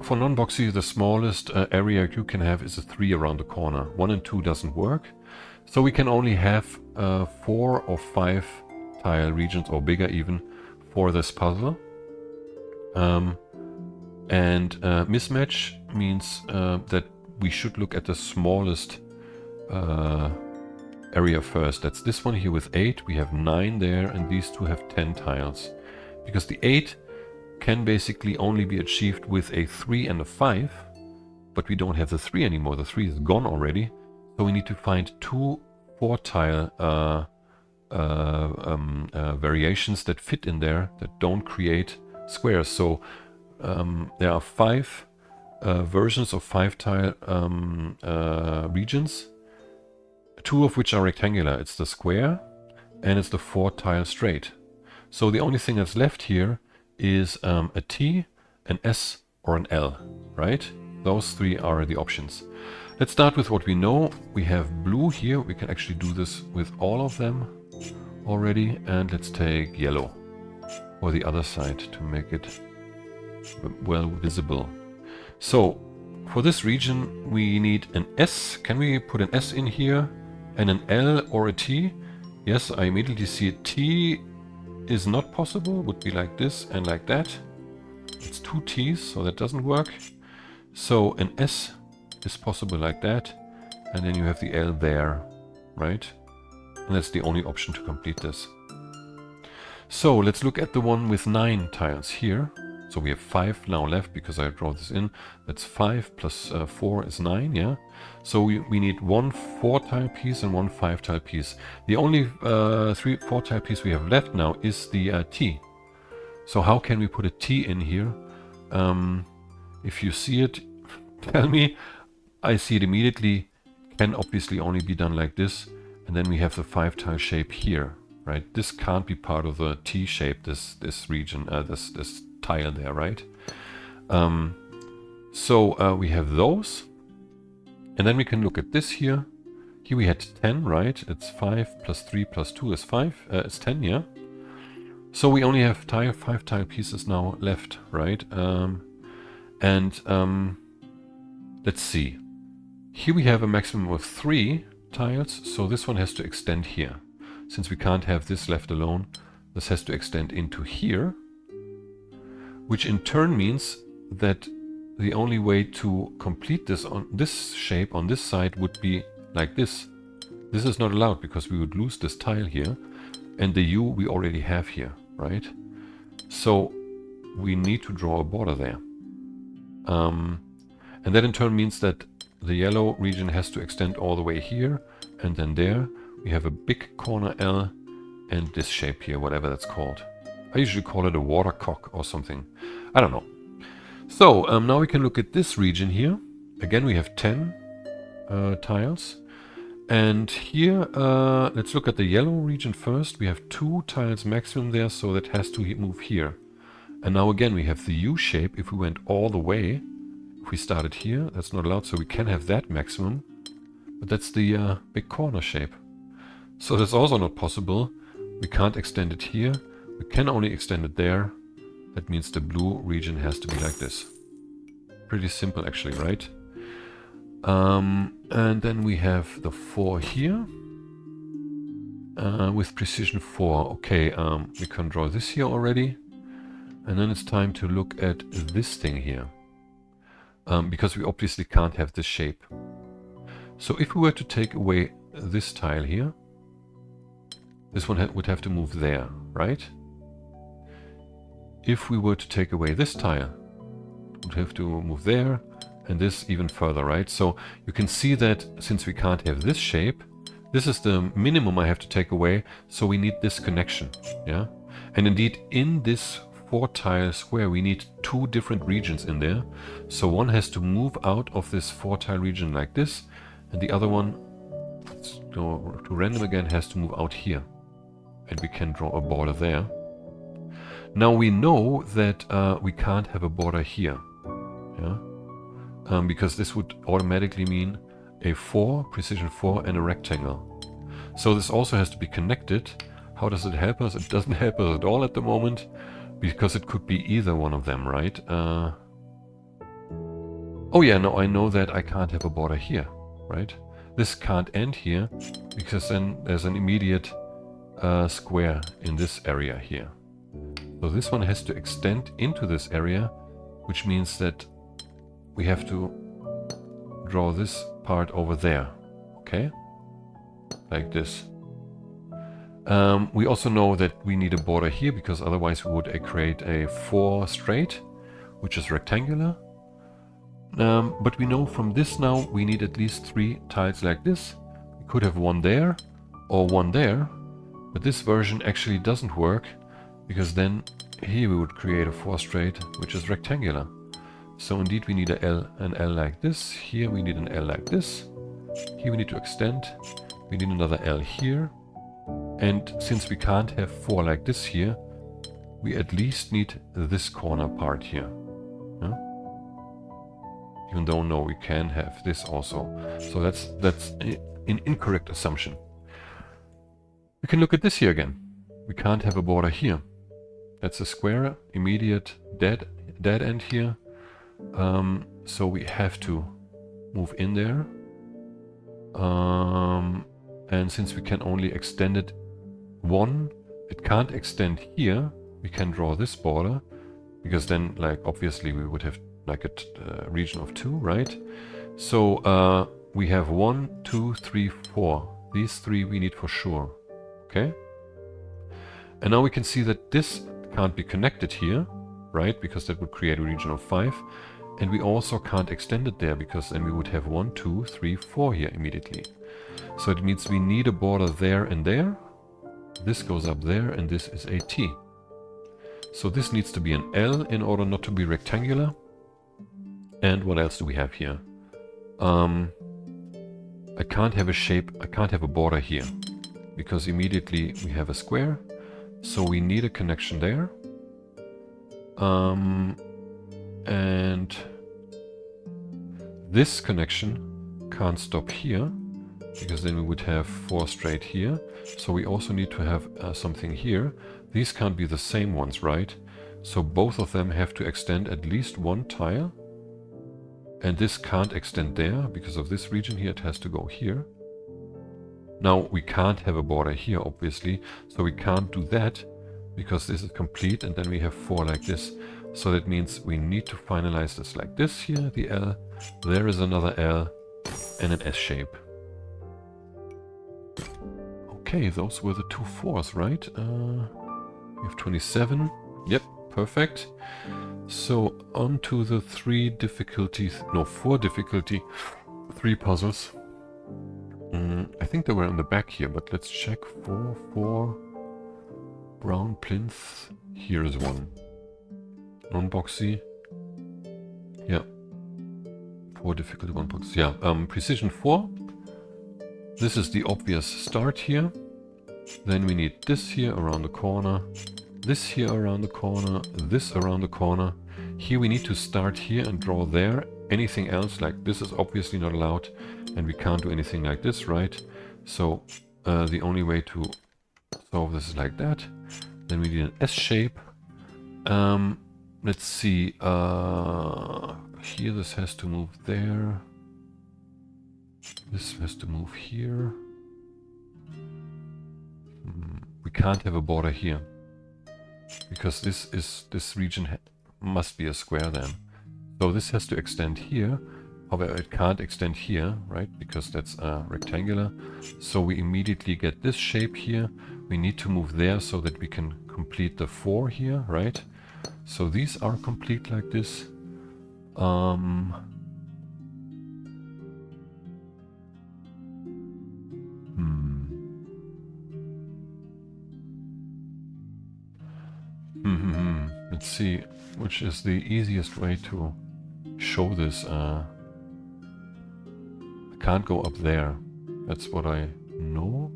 for non-boxy, the smallest area you can have is a 3 around the corner. 1 and 2 doesn't work. So we can only have 4 or 5 tile regions, or bigger even, for this puzzle. Mismatch means that we should look at the smallest area first. That's this one here with 8. We have 9 there, and these 2 have 10 tiles. Because the 8 can basically only be achieved with a 3 and a 5, but we don't have the 3 anymore. The 3 is gone already. So we need to find 2 4-tile variations that fit in there, that don't create squares. So there are 5 versions of 5-tile regions, 2 of which are rectangular. It's the square and it's the 4-tile straight. So the only thing that's left here is a T, an S, or an L, right? Those 3 are the options. Let's start with what we know. We have blue here. We can actually do this with all of them already. And let's take yellow or the other side to make it well visible. So for this region we need an S. Can we put an S in here and an L or a T? Yes, I immediately see a T is not possible. Would be like this and like that. It's 2 T's, so that doesn't work. So an S is possible like that, and then you have the L there, right? And that's the only option to complete this. So let's look at the one with 9 tiles here. So we have 5 now left because I draw this in. That's 5 plus 4 is 9, yeah? So we need 1 4-tile piece and 1 5-tile piece. The only 3 4-tile piece we have left now is the T. So how can we put a T in here? If you see it, tell me. I see it immediately. Can obviously only be done like this. And then we have the 5-tile shape here, right? This can't be part of the T shape, this region, this tile there, right? So we have those. And then we can look at this here. Here we had 10, right? It's 5 plus 3 plus 2 is 5. It's 10, yeah? So we only have 5 tile pieces now left, right? Let's see. Here we have a maximum of 3 tiles, so this one has to extend here. Since we can't have this left alone, this has to extend into here. which in turn means that the only way to complete this on this shape on this side would be like this. This is not allowed because we would lose this tile here, and the U we already have here, right? So we need to draw a border there. And that in turn means that the yellow region has to extend all the way here, and then there we have a big corner L and this shape here, whatever that's called. I usually call it a watercock or something. I don't know. So now we can look at this region here. Again, we have 10 tiles. And here, let's look at the yellow region first. We have 2 tiles maximum there, so that has to move here. And now again, we have the U shape. If we went all the way, if we started here, that's not allowed, so we can have that maximum. But that's the big corner shape. So that's also not possible. We can't extend it here. We can only extend it there. That means the blue region has to be like this. Pretty simple actually, right? And then we have the 4 here. With precision 4. Okay, we can draw this here already. And then it's time to look at this thing here. Because we obviously can't have this shape. So if we were to take away this tile here, this one would have to move there, right? If we were to take away this tile, it would have to move there, and this even further, right? So you can see that since we can't have this shape, this is the minimum I have to take away, so we need this connection, yeah? And indeed, in this 4-tile square, we need 2 different regions in there. So one has to move out of this 4-tile region like this, and the other one, let's go to random again, has to move out here. And we can draw a border there. Now we know that we can't have a border here, yeah? Because this would automatically mean a 4, precision 4, and a rectangle. So this also has to be connected. How does it help us? It doesn't help us at all at the moment, because it could be either one of them, right? Oh yeah, no, I know that I can't have a border here, right? This can't end here, because then there's an immediate square in this area here. So this one has to extend into this area, which means that we have to draw this part over there, okay? Like this. We also know that we need a border here, because otherwise we would create a 4 straight, which is rectangular. But we know from this now we need at least 3 tiles like this. We could have one there or one there, but this version actually doesn't work, because then here we would create a 4 straight, which is rectangular. So indeed we need an L like this. Here we need an L like this. Here we need to extend. We need another L here. And since we can't have 4 like this here, we at least need this corner part here. Yeah? Even though, no, we can have this also. So that's an incorrect assumption. We can look at this here again. We can't have a border here. That's a square, immediate dead end here. So we have to move in there. And since we can only extend it 1, it can't extend here. We can draw this border, because then, like, obviously we would have like a region of 2, right? So we have 1, 2, 3, 4. These 3 we need for sure. Okay? And now we can see that this can't be connected here, right? Because that would create a region of 5. And we also can't extend it there, because then we would have 1, 2, 3, 4 here immediately. So it means we need a border there and there. This goes up there, and this is a T. So this needs to be an L in order not to be rectangular. And what else do we have here? I can't have a shape, I can't have a border here, because immediately we have a square. So we need a connection there. And this connection can't stop here, because then we would have 4 straight here. So we also need to have something here. These can't be the same ones, right? So both of them have to extend at least 1 tile. And this can't extend there, because of this region here, it has to go here. Now we can't have a border here, obviously, so we can't do that, because this is complete, and then we have 4 like this. So that means we need to finalize this like this here, the L. There is another L and an S shape. Okay, those were the 2 4s, right? We have 27. Yep, perfect. So on to the 4 difficulty, 3 puzzles. I think they were in the back here, but let's check. 4 brown plinths. Here is one. Non-Boxy. Yeah. 4 difficulty, 1 box. Yeah, precision 4. This is the obvious start here. Then we need this here around the corner. This here around the corner. This around the corner. Here we need to start here and draw there. Anything else like this is obviously not allowed. And we can't do anything like this, right? So the only way to solve this is like that. Then we need an S shape. Let's see. Here this has to move there. This has to move here. We can't have a border here. Because this region must be a square then. So this has to extend here. However, it can't extend here, right? Because that's rectangular. So we immediately get this shape here. We need to move there so that we can complete the 4 here, right? So these are complete like this. Let's see, which is the easiest way to show this. I can't go up there. That's what I know.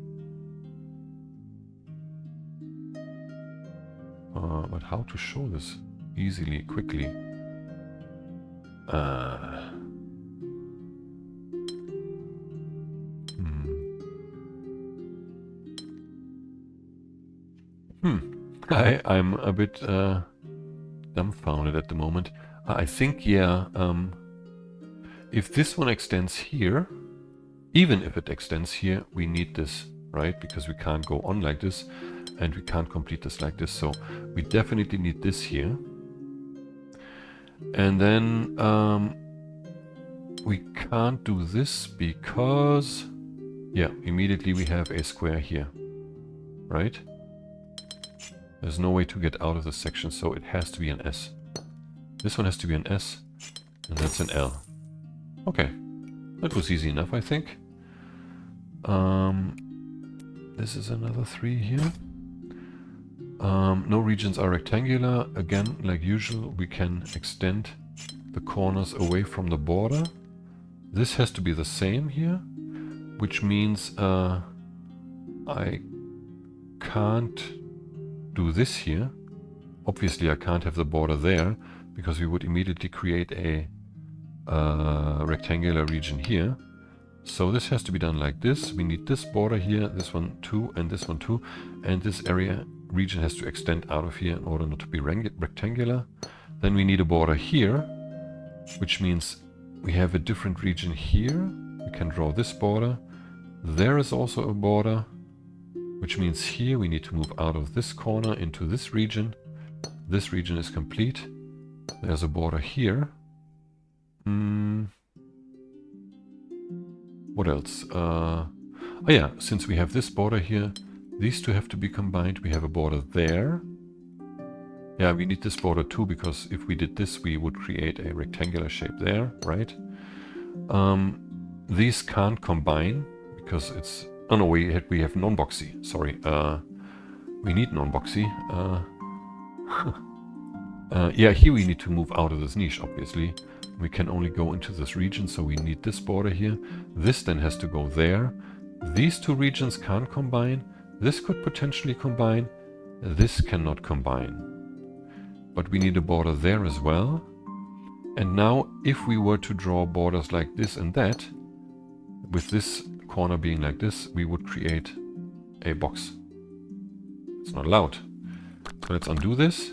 But how to show this easily, quickly? I'm a bit dumbfounded at the moment. I think, yeah, if this one extends here, even if it extends here, we need this, right? Because we can't go on like this, and we can't complete this like this. So we definitely need this here. And then we can't do this because, yeah, immediately we have a square here, right? There's no way to get out of this section, so it has to be an S. This one has to be an S, and that's an L. Okay, that was easy enough, I think. This is another 3 here. No regions are rectangular. Again, like usual, we can extend the corners away from the border. This has to be the same here, which means I can't do this here. Obviously, I can't have the border there, because we would immediately create a rectangular region here. So this has to be done like this. We need this border here, this one too, and this one too. And this area region has to extend out of here in order not to be rectangular. Then we need a border here, which means we have a different region here. We can draw this border. There is also a border, which means here we need to move out of this corner into this region. This region is complete. There's a border here. What else? Oh yeah, since we have this border here, these two have to be combined. We have a border there. Yeah, we need this border too, because if we did this, we would create a rectangular shape there, right? These can't combine, because it's... Oh no, we have non-boxy. Sorry. We need non-boxy. Yeah, here we need to move out of this niche, obviously. We can only go into this region, so we need this border here. This then has to go there. These two regions can't combine. This could potentially combine. This cannot combine. But we need a border there as well. And now, if we were to draw borders like this and that, with this corner being like this, we would create a box. It's not allowed. So let's undo this.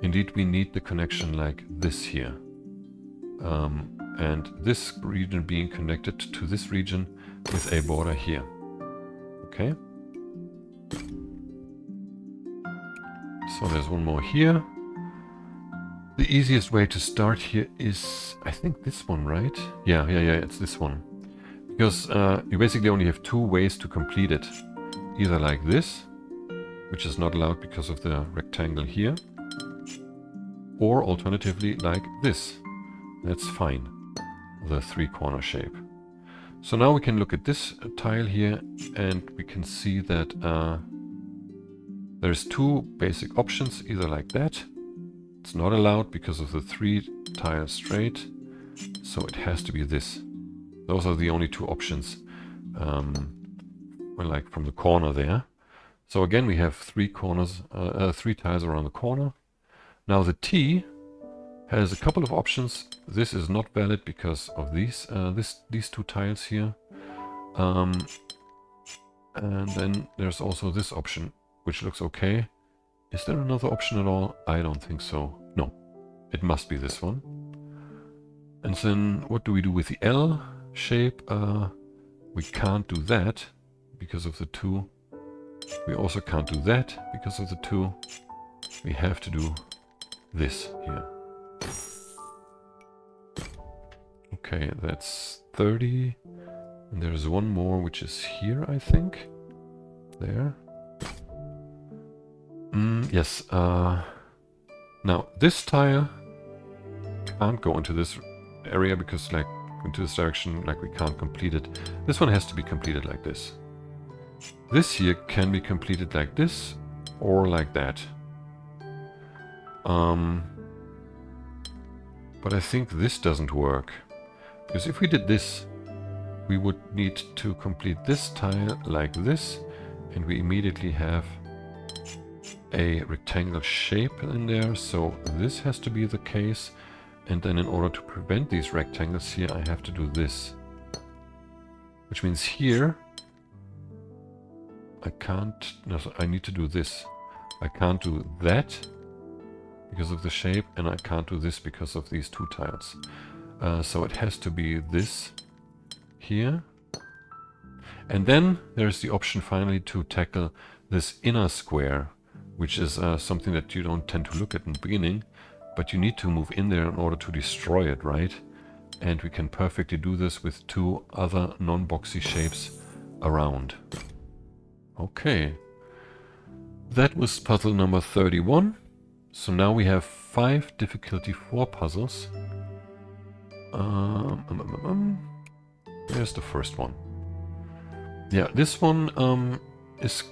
Indeed, we need the connection like this here. And this region being connected to this region with a border here. Okay. So there's one more here. the easiest way to start here is, I think, this one, right? Yeah, it's this one. Because you basically only have two ways to complete it. Either like this, which is not allowed because of the rectangle here, or alternatively like this. That's fine, the three-corner shape. So now we can look at this tile here, and we can see that there's two basic options, either like that. It's not allowed because of the three tile straight, so it has to be this. Those are the only two options, well, like from the corner there. So again, we have three corners, three tiles around the corner. Now the T has a couple of options. This is not valid because of these two tiles here. And then there's also this option, which looks okay. Is there another option at all? I don't think so. No, it must be this one. And then what do we do with the L shape? We can't do that because of the two. We also can't do that because of the two. We have to do this here. Okay, that's 30. And there's one more, which is here, I think. There. Yes. Now, this tile can't go into this area because, like, into this direction, like, we can't complete it. This one has to be completed like this. This here can be completed like this or like that. But I think this doesn't work. Because if we did this, we would need to complete this tile like this, and we immediately have a rectangle shape in there, so this has to be the case. And then in order to prevent these rectangles here, I have to do this. Which means here, I can't, no, so I need to do this. I can't do that because of the shape, and I can't do this because of these two tiles. So it has to be this here. And then there's the option finally to tackle this inner square, which is something that you don't tend to look at in the beginning, but you need to move in there in order to destroy it, right? And we can perfectly do this with two other non-boxy shapes around. Okay. That was puzzle number 31. So now we have 5 difficulty 4 puzzles. There's the first one. Yeah, this one is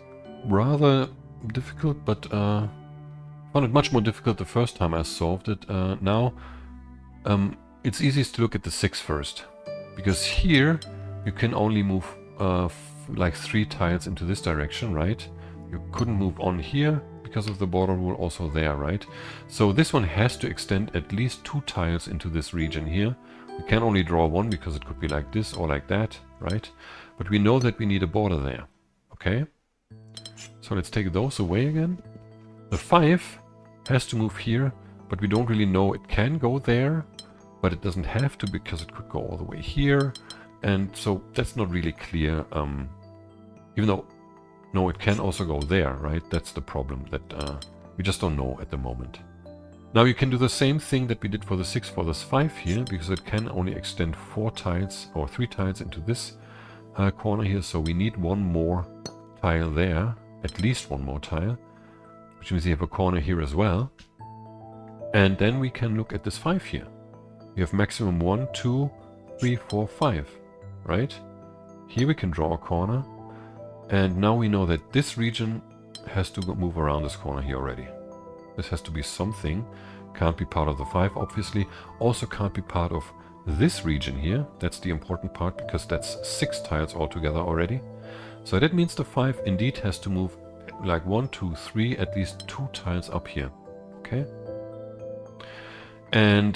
rather difficult, but found it much more difficult the first time I solved it. Now, it's easiest to look at the 6 first, because here you can only move like 3 tiles into this direction, right? You couldn't move on here because of the border rule, also there, right? So this one has to extend at least 2 tiles into this region here. We can only draw one because it could be like this or like that, right? But we know that we need a border there, okay? So let's take those away again. The 5 has to move here, but we don't really know. It can go there, but it doesn't have to because it could go all the way here. And so that's not really clear, even though, no, it can also go there, right? That's the problem, that we just don't know at the moment. Now you can do the same thing that we did for the 6 for this 5 here, because it can only extend 4 tiles or 3 tiles into this corner here. So we need one more tile there, at least one more tile, which means we have a corner here as well. And then we can look at this 5 here. We have maximum 1, 2, 3, 4, 5, right? Here we can draw a corner. And now we know that this region has to move around this corner here already. This has to be something. Can't be part of the 5, obviously. Also can't be part of this region here. That's the important part, because that's 6 tiles altogether already. So that means the 5 indeed has to move like 1, 2, 3, at least 2 tiles up here. Okay? And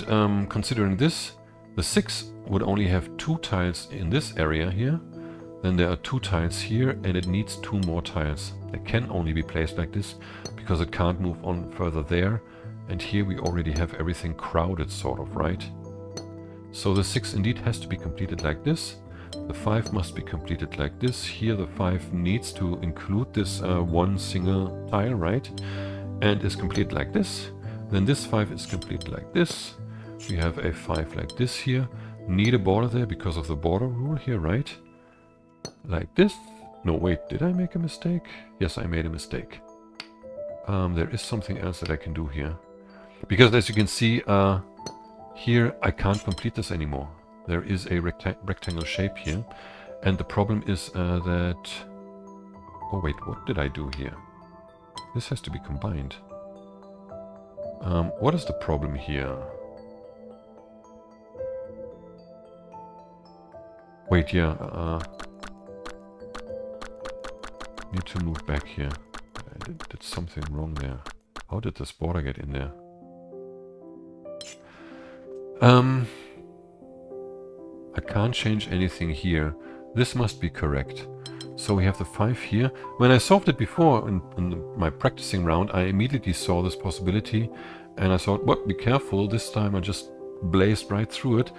considering this, the 6 would only have 2 tiles in this area here. Then there are 2 tiles here, and it needs 2 more tiles. They can only be placed like this because it can't move on further there. And here we already have everything crowded, sort of, right? So the 6 indeed has to be completed like this. The 5 must be completed like this. Here the 5 needs to include this one single tile, right? And is completed like this. Then this 5 is complete like this. We have a 5 like this here. Need a border there because of the border rule here, right? Like this. No, wait, did I make a mistake? Yes, I made a mistake. There is something else that I can do here. Because as you can see, here I can't complete this anymore. There is a rectangle shape here. And the problem is that... Oh wait, what did I do here? This has to be combined. What is the problem here? Wait, yeah, need to move back here. I did something wrong there. How did this border get in there? I can't change anything here. This must be correct. So we have the 5 here. When I solved it before in my practicing round, I immediately saw this possibility. And I thought, well, be careful. This time I just blazed right through it.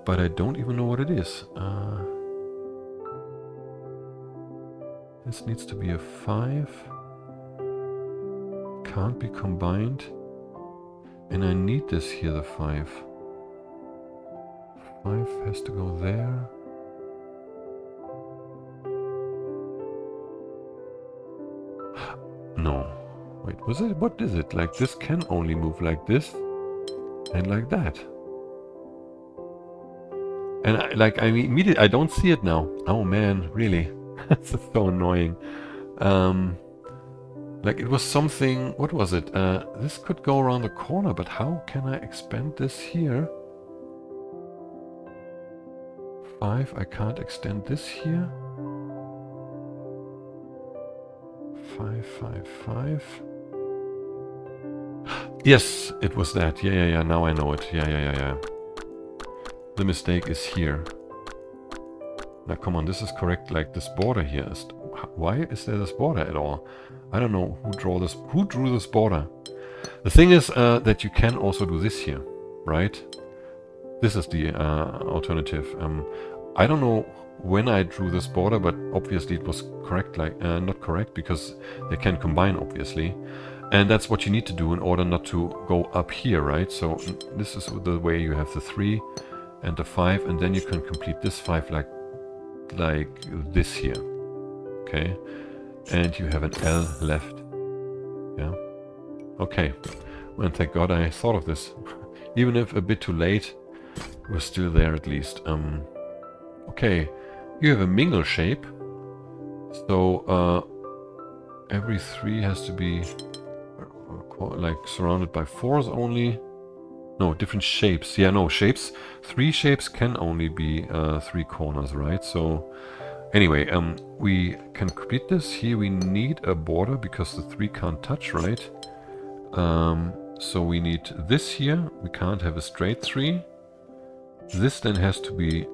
But I don't even know what it is. This needs to be a 5. Can't be combined. And I need this here, the 5. 5 has to go there. No. Wait, was it? What is it? Like this can only move like this and like that. And I immediately, I don't see it now. Oh man, really? This is so annoying. Like it was something, what was it? This could go around the corner, but how can I expand this here? 5, I can't extend this here. 5, 5, 5. Yes, it was that. Yeah, now I know it. Yeah. The mistake is here. Now come on, this is correct. Like this border here is... Why is there this border at all? I don't know who drew this border. The thing is that you can also do this here, right? This is the alternative. I don't know when I drew this border, but obviously it was correct, like not correct, because they can combine, obviously. And that's what you need to do in order not to go up here, right? So this is the way you have the 3 and the 5, and then you can complete this 5 like this here. Okay, and you have an L left. Yeah. Okay. Well, thank God I thought of this. Even if a bit too late, we're still there at least. Okay, you have a mingle shape. So every 3 has to be like surrounded by 4s only. No, different shapes. Yeah, no, shapes. 3 shapes can only be 3 corners, right? So anyway, we can complete this. Here we need a border because the 3 can't touch, right? So we need this here. We can't have a straight 3. This then has to be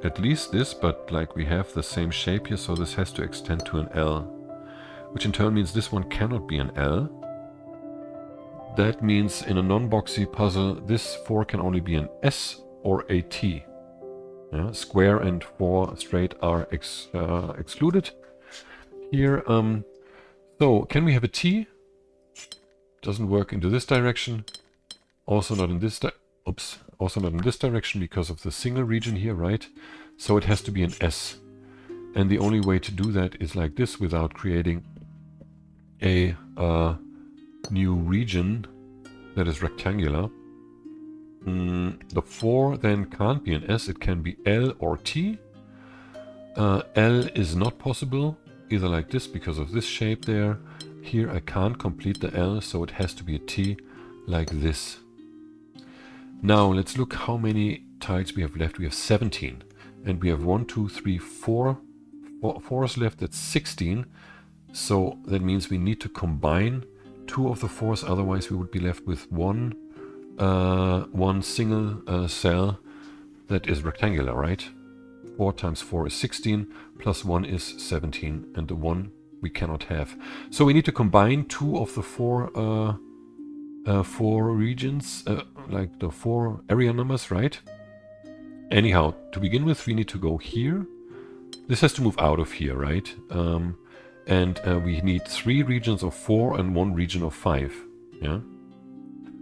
at least this, but like we have the same shape here, so this has to extend to an L, which in turn means this one cannot be an L. That means in a non-boxy puzzle, this 4 can only be an S or a T. Yeah, square and 4 straight are excluded here. So can we have a T? Doesn't work into this direction. Also not in this also not in this direction because of the single region here, right? So it has to be an S. And the only way to do that is like this without creating a new region that is rectangular. The 4 then can't be an S, it can be L or T. L is not possible, either like this because of this shape there. Here I can't complete the L, so it has to be a T like this. Now let's look how many tiles we have left. We have 17, and we have 1, 2, 3, 4 4s left. That's 16. So that means we need to combine 2 of the 4s, otherwise we would be left with one single cell that is rectangular, right? 4 times 4 is 16, plus 1 is 17, and the 1 we cannot have. So we need to combine 2 of the 4 regions, like the 4 area numbers, right? Anyhow, to begin with, we need to go here. This has to move out of here, right? And we need 3 regions of 4 and 1 region of 5. Yeah.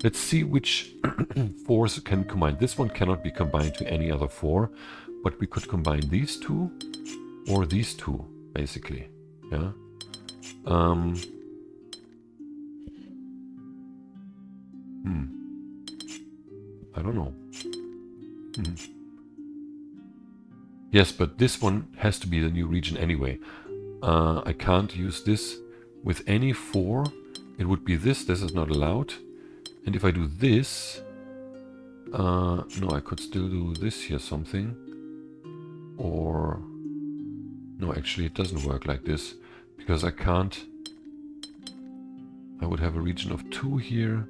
Let's see which 4s can combine. This one cannot be combined to any other 4, but we could combine these two or these two, basically. Yeah. I don't know. Yes, but this one has to be the new region anyway. I can't use this with any 4. It would be this. This is not allowed. And if I do this... no, I could still do this here something. Or... No, actually it doesn't work like this. Because I can't... I would have a region of 2 here.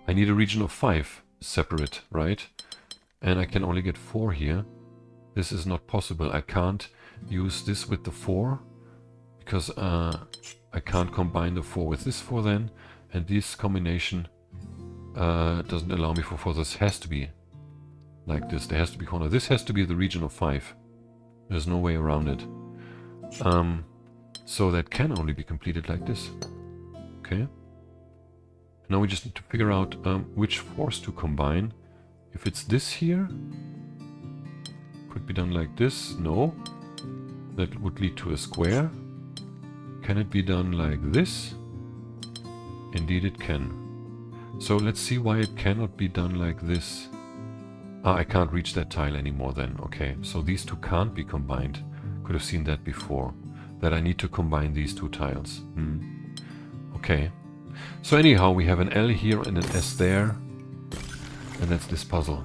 I need a region of 5 separate, right? And I can only get 4 here. This is not possible. I can't use this with the 4. Because I can't combine the 4 with this 4 then. And this combination doesn't allow me for 4. This has to be like this. There has to be corner. This has to be the region of 5. There's no way around it. So that can only be completed like this. Okay. Now we just need to figure out which 4s to combine. If it's this here, could be done like this. No. That would lead to a square. Can it be done like this? Indeed it can. So let's see why it cannot be done like this. I can't reach that tile anymore then. Okay, so these two can't be combined. Could have seen that before. That I need to combine these two tiles. Okay. So anyhow, we have an L here and an S there. And that's this puzzle.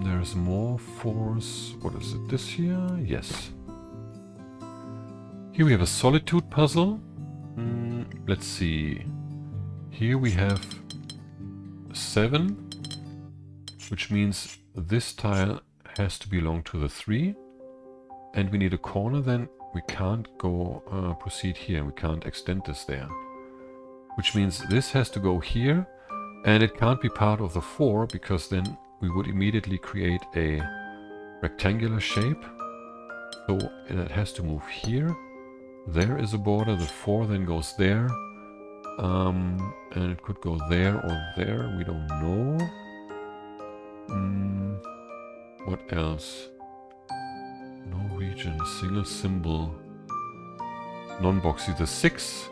There's more 4s. What is it? This here? Yes. Here we have a solitude puzzle. Let's see. Here we have 7. Which means this tile has to belong to the 3. And we need a corner then. We can't go proceed here. We can't extend this there. Which means this has to go here. And it can't be part of the 4 because then we would immediately create a rectangular shape. So it has to move here. There is a border. The 4 then goes there. And it could go there or there. We don't know. What else? No region, single symbol. Non-Boxy, the 6.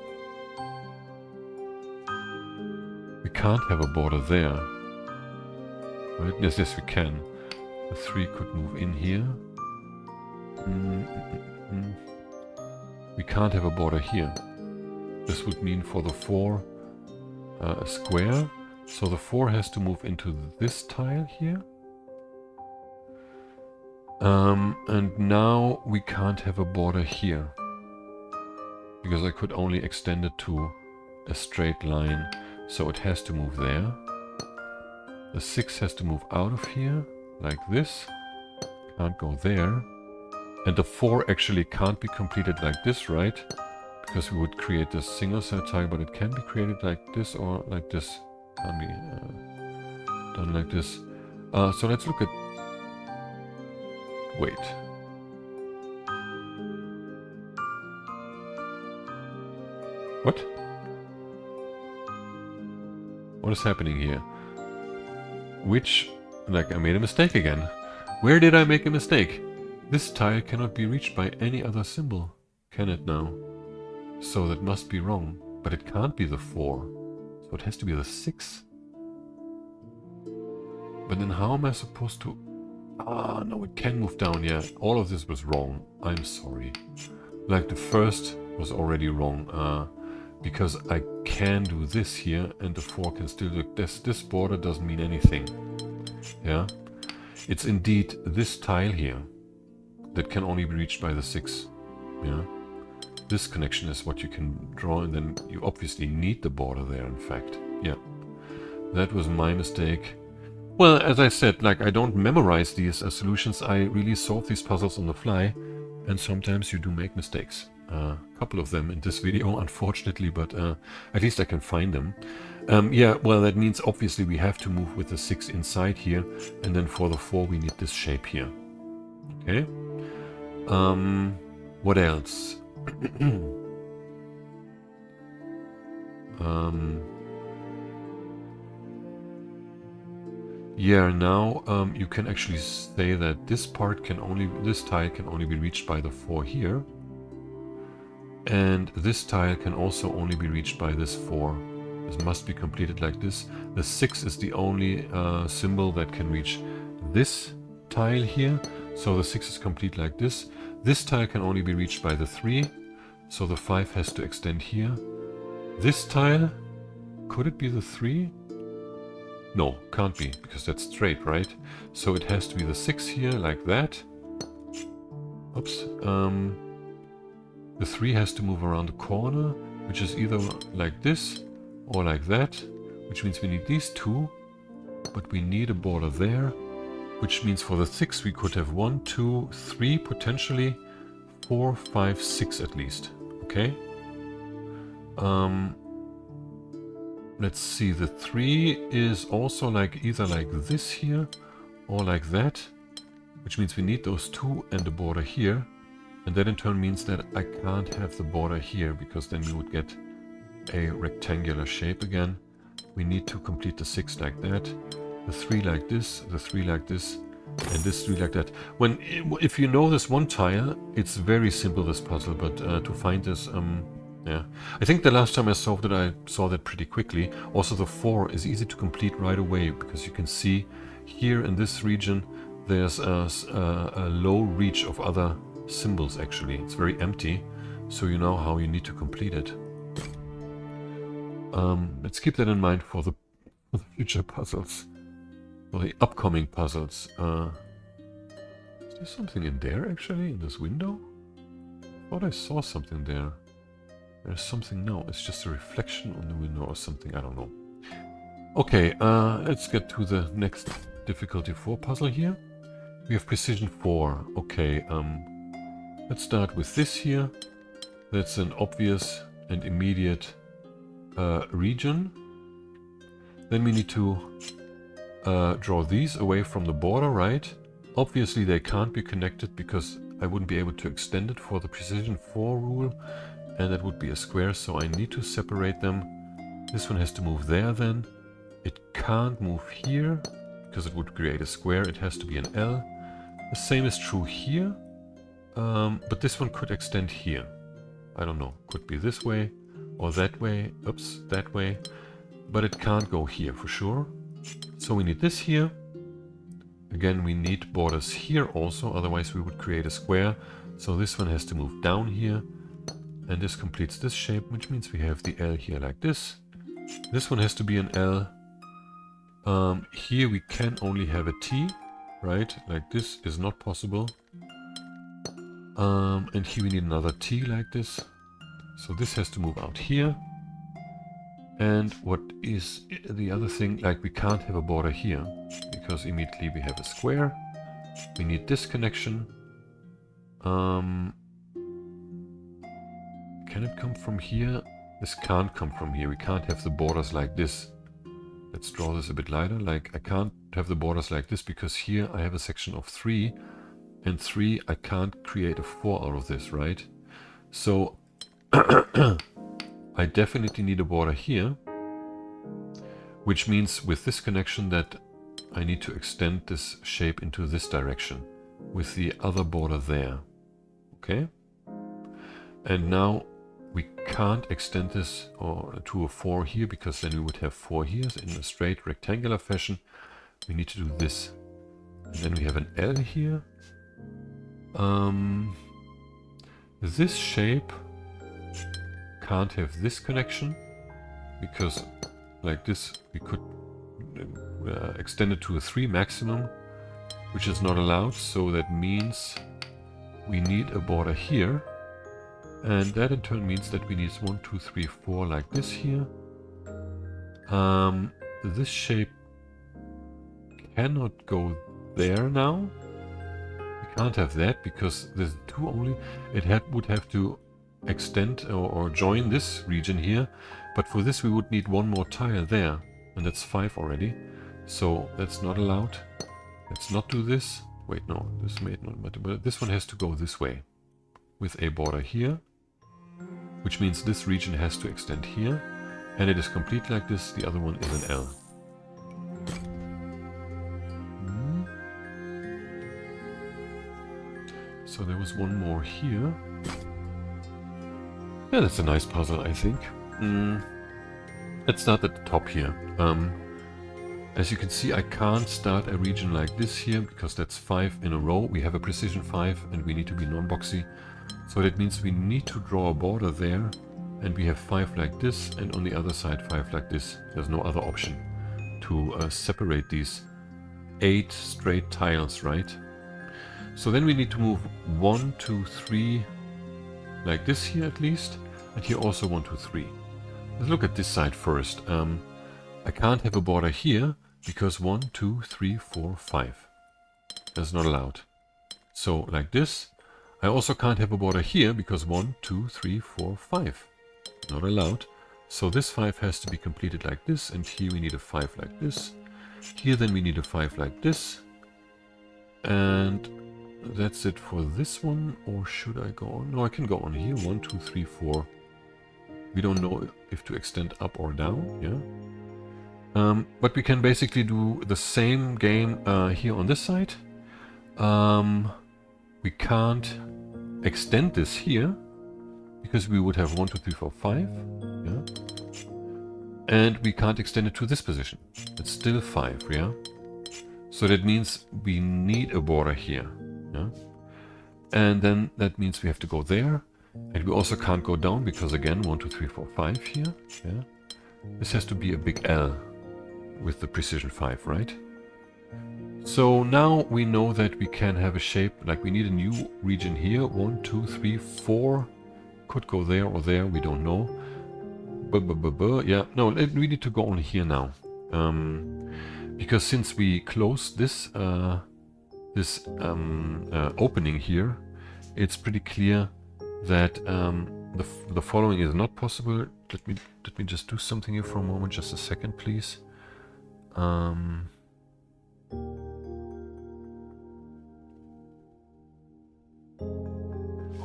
We can't have a border there. Right? Yes, yes, we can. The 3 could move in here. We can't have a border here. This would mean for the 4 a square. So the 4 has to move into this tile here. And now we can't have a border here. Because I could only extend it to a straight line. So it has to move there. The 6 has to move out of here, like this. Can't go there. And the 4 actually can't be completed like this, right? Because we would create this single cell tile, but it can be created like this or like this. Can be done like this. So let's look at... Wait. What? What is happening here? Which... Like, I made a mistake again. Where did I make a mistake? This tile cannot be reached by any other symbol. Can it now? So that must be wrong. But it can't be the 4. So it has to be the 6. But then how am I supposed to... Ah, no, it can move down, yeah. All of this was wrong. I'm sorry. Like, the first was already wrong. Because I can do this here, and the 4 can still do this. This border doesn't mean anything. Yeah? It's indeed this tile here that can only be reached by the 6. Yeah? This connection is what you can draw, and then you obviously need the border there, in fact. Yeah. That was my mistake. Well, as I said, like, I don't memorize these solutions. I really solve these puzzles on the fly, and sometimes you do make mistakes. A couple of them in this video, unfortunately, but at least I can find them. Yeah, well, that means obviously we have to move with the 6 inside here, and then for the 4 we need this shape here. Okay. What else? Yeah, now you can actually say that this tile can only be reached by the 4 here. And this tile can also only be reached by this 4. This must be completed like this. The 6 is the only symbol that can reach this tile here. So the 6 is complete like this. This tile can only be reached by the 3. So the 5 has to extend here. This tile, could it be the 3? No, can't be, because that's straight, right? So it has to be the 6 here, like that. Oops. The 3 has to move around the corner, which is either like this or like that, which means we need these 2, but we need a border there, which means for the 6 we could have 1, 2, 3, potentially 4, 5, 6 at least. Okay? Let's see, the 3 is also like either like this here or like that, which means we need those 2 and the border here. And that in turn means that I can't have the border here, because then you would get a rectangular shape again. We need to complete the 6 like that, the 3 like this, the 3 like this, and this 3 like that. If you know this one tile, it's very simple, this puzzle, but to find this, yeah. I think the last time I solved it, I saw that pretty quickly. Also the 4 is easy to complete right away, because you can see here in this region, there's a low reach of other symbols actually. It's very empty, so you know how you need to complete it. Let's keep that in mind for the future puzzles, for the upcoming puzzles. Is there something in there actually, in this window? I thought I saw something there. There's something, no, it's just a reflection on the window or something, I don't know. Okay, let's get to the next difficulty 4 puzzle here. We have precision 4. Okay, let's start with this here. That's an obvious and immediate region. Then we need to draw these away from the border, right? Obviously they can't be connected because I wouldn't be able to extend it for the precision 4 rule, and that would be a square, so I need to separate them. This one has to move there then. It can't move here because it would create a square. It has to be an L. The same is true here. But this one could extend here. I don't know. Could be this way or that way. Oops, that way. But it can't go here for sure. So we need this here. Again, we need borders here also. Otherwise we would create a square. So this one has to move down here. And this completes this shape, which means we have the L here like this. This one has to be an L. Here we can only have a T, right? Like this is not possible. And here we need another T like this. So this has to move out here. And what is the other thing? Like we can't have a border here because immediately we have a square. We need this connection. Can it come from here? This can't come from here. We can't have the borders like this. Let's draw this a bit lighter. Like I can't have the borders like this because here I have a section of 3. And 3, I can't create a 4 out of this, right? So I definitely need a border here. Which means with this connection that I need to extend this shape into this direction. With the other border there. Okay? And now we can't extend this to a 4 here, because then we would have 4 here in a straight rectangular fashion. We need to do this. And then we have an L here. This shape can't have this connection, because like this we could extend it to a 3 maximum, which is not allowed. So that means we need a border here. And that in turn means that we need 1, 2, 3, 4 like this here. This shape cannot go there now. We can't have that because there's 2 only. It would have to extend or join this region here. But for this we would need 1 more tile there. And that's 5 already. So that's not allowed. Let's not do this. Wait, no, this may not matter. But this one has to go this way. With a border here. Which means this region has to extend here, and it is complete like this. The other one is an L. So there was one more here. Yeah, that's a nice puzzle, I think. Let's start at the top here. As you can see, I can't start a region like this here because that's 5 in a row. We have a precision 5 and we need to be non-boxy. So that means we need to draw a border there, and we have 5 like this, and on the other side 5 like this. There's no other option to separate these 8 straight tiles, right? So then we need to move 1, 2, 3 like this here at least, and here also 1, 2, 3. Let's look at this side first. I can't have a border here because 1, 2, 3, 4, 5. That's not allowed. So like this. I also can't have a border here because 1, 2, 3, 4, 5. Not allowed. So this 5 has to be completed like this, and here we need a 5 like this. Here then we need a 5 like this. And that's it for this one. Or should I go on? No, I can go on here. 1, 2, 3, 4. We don't know if to extend up or down. Yeah. But we can basically do the same game here on this side. We can't extend this here because we would have 1, 2, 3, 4, 5. Yeah. And we can't extend it to this position. It's still 5. Yeah. So that means we need a border here. Yeah. And then that means we have to go there. And we also can't go down because again 1, 2, 3, 4, 5 here. Yeah. This has to be a big L with the precision 5, right? So now we know that we can have a shape, like we need a new region here. 1, 2, 3, 4. Could go there or there, we don't know. Yeah, no, we need to go on here now. Because since we closed this opening here, it's pretty clear that the following is not possible. Let me just do something here for a moment, just a second, please.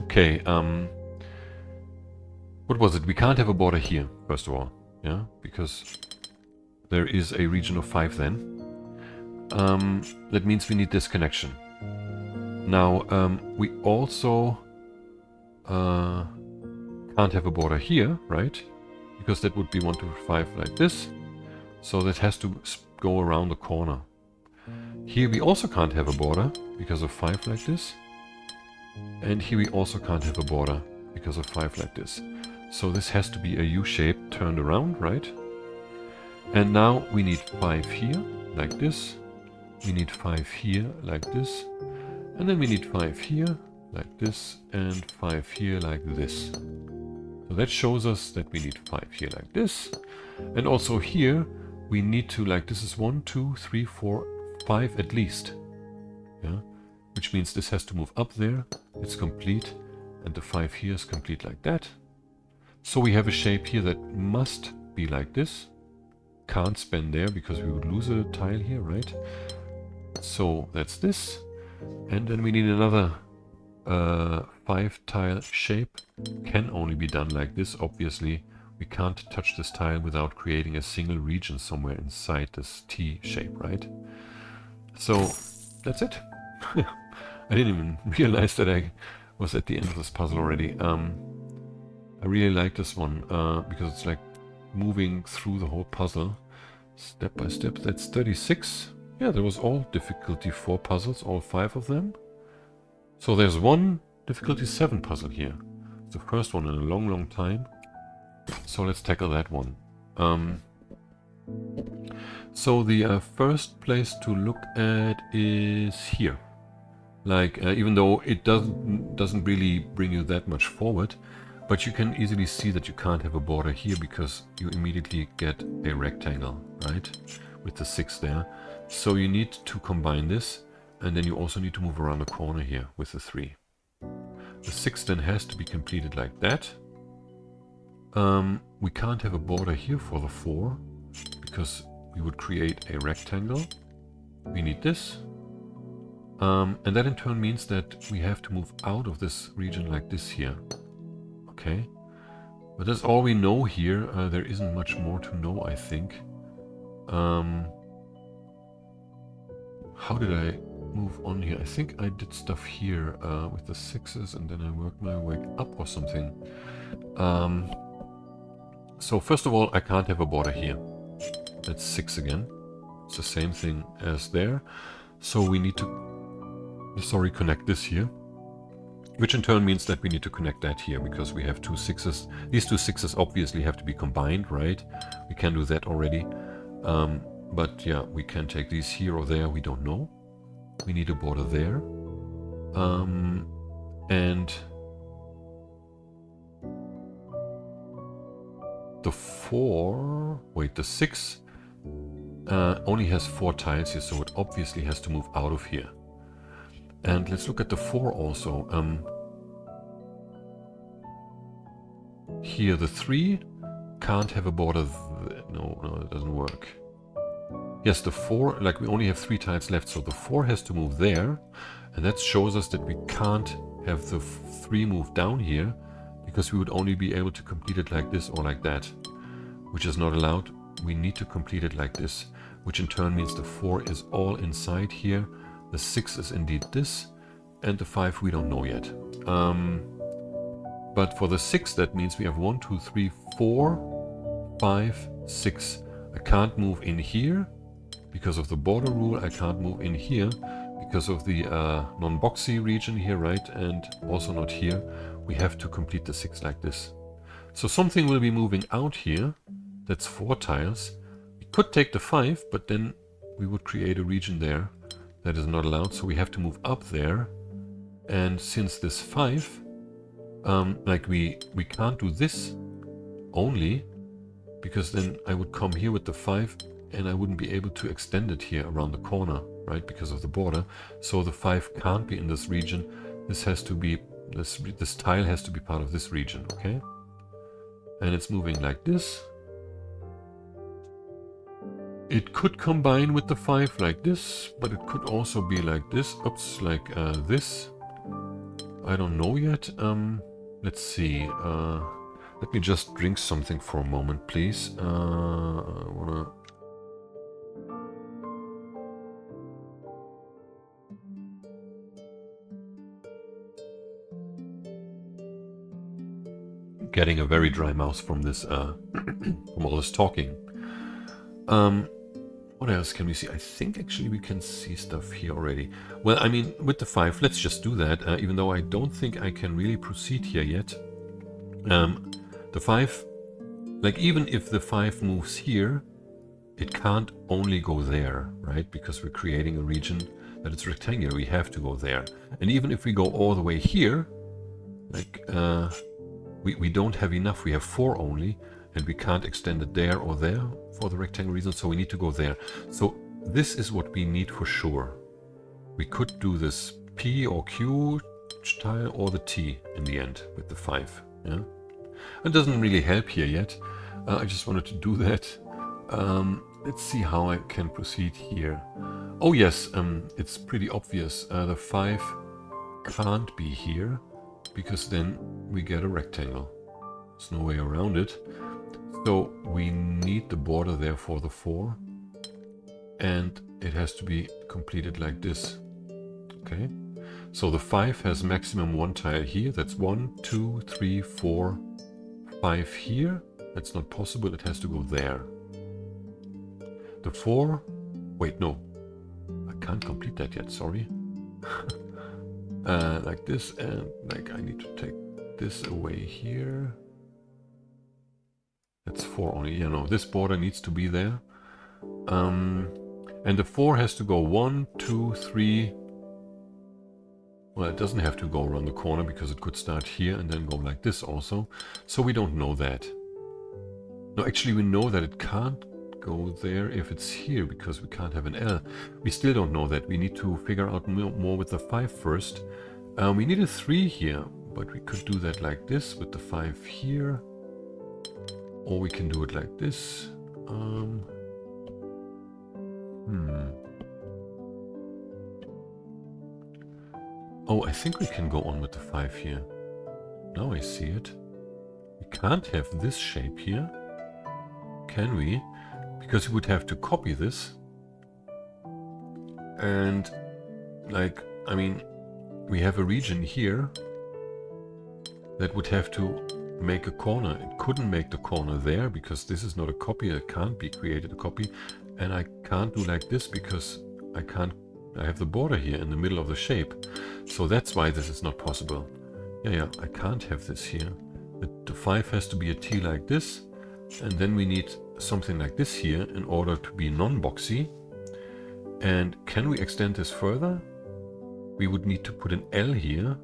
Okay, what was it? We can't have a border here, first of all, yeah, because there is a region of 5 then. That means we need this connection. Now, we also can't have a border here, right? Because that would be 1, 2, 5 like this. So that has to go around the corner. Here we also can't have a border because of 5 like this. And here we also can't have a border because of 5 like this. So this has to be a U shape turned around, right? And now we need 5 here, like this. We need 5 here, like this. And then we need 5 here, like this. And 5 here, like this. So that shows us that we need 5 here, like this. And also here, we need to, like, this is 1, 2, 3, 4, 5 at least. Yeah. Which means this has to move up there. It's complete. And the 5 here is complete like that. So we have a shape here that must be like this. Can't span there because we would lose a tile here, right? So that's this. And then we need another 5 tile shape. Can only be done like this, obviously. We can't touch this tile without creating a single region somewhere inside this T shape, right? So that's it. I didn't even realize that I was at the end of this puzzle already. I really like this one because it's like moving through the whole puzzle step by step. That's 36. Yeah, there was all difficulty 4 puzzles, all 5 of them. So there's one difficulty 7 puzzle here. It's the first one in a long, long time. So let's tackle that one. So the first place to look at is here. Like, even though it doesn't really bring you that much forward, but you can easily see that you can't have a border here because you immediately get a rectangle, right? With the 6 there. So you need to combine this, and then you also need to move around the corner here with the 3. The 6 then has to be completed like that. We can't have a border here for the 4 because we would create a rectangle. We need this. And that in turn means that we have to move out of this region like this here. Okay. But that's all we know here. There isn't much more to know, I think. How did I move on here. I think I did stuff here with the 6s and then I worked my way up or something. So first of all, I can't have a border here. That's 6 again. It's the same thing as there. So we need to, connect this here. Which in turn means that we need to connect that here, because we have two 6s. These two 6s obviously have to be combined, right? We can do that already. But yeah, we can take these here or there, we don't know. We need a border there. And the 4, wait, the 6 only has 4 tiles here, so it obviously has to move out of here. And let's look at the 4 also. Here the 3 can't have a border. No, it doesn't work. Yes, the 4, like we only have 3 tiles left, so the 4 has to move there. And that shows us that we can't have the 3 move down here, because we would only be able to complete it like this or like that, which is not allowed. We need to complete it like this, which in turn means the 4 is all inside here. The 6 is indeed this, and the 5 we don't know yet. But for the 6, that means we have 1, 2, 3, 4, 5, 6. I can't move in here because of the border rule. I can't move in here because of the non-boxy region here, right? And also not here. We have to complete the 6 like this. So something will be moving out here. That's 4 tiles. We could take the 5, but then we would create a region there that is not allowed. So we have to move up there. And since this 5, like we can't do this only, because then I would come here with the 5 and I wouldn't be able to extend it here around the corner, right? Because of the border. So the 5 can't be in this region. This has to be, this tile has to be part of this region, okay? And it's moving like this. It could combine with the 5 like this, but it could also be like this. Oops, like this. I don't know yet. Let's see. Let me just drink something for a moment, please. I wanna... Getting a very dry mouth from this, from all this talking. What else can we see? I think actually we can see stuff here already. Well, I mean, with the 5, let's just do that, even though I don't think I can really proceed here yet. The 5, like even if the 5 moves here, it can't only go there, right? Because we're creating a region that is rectangular, we have to go there. And even if we go all the way here, like, we don't have enough, we have 4 only, and we can't extend it there or there for the rectangle reason, so we need to go there. So this is what we need for sure. We could do this P or Q tile or the T in the end with the 5. Yeah, it doesn't really help here yet. I just wanted to do that. Let's see how I can proceed here. Oh yes, it's pretty obvious. The 5 can't be here, because then we get a rectangle. There's no way around it. So we need the border there for the 4. And it has to be completed like this. Okay. So the 5 has maximum 1 tile here. That's 1, 2, 3, 4, 5 here. That's not possible. It has to go there. The 4... Wait, no. I can't complete that yet, sorry. Like this, and like I need to take this away here. That's 4 only. Yeah, no, this border needs to be there. And the 4 has to go 1, 2, 3. Well, it doesn't have to go around the corner, because it could start here and then go like this also. So we don't know that. No, actually we know that it can't go there if it's here, because we can't have an L. We still don't know that. We need to figure out more with the 5 first. We need a 3 here, but we could do that like this with the 5 here. Or we can do it like this. Oh, I think we can go on with the 5 here. Now I see it. We can't have this shape here, can we? Because we would have to copy this. And like, I mean, we have a region here that would have to make a corner. It couldn't make the corner there because this is not a copy. It can't be created a copy. And I can't do like this because I have the border here in the middle of the shape. So that's why this is not possible. Yeah, I can't have this here. The 5 has to be a T like this. And then we need something like this here in order to be non-boxy. And can we extend this further? We would need to put an L here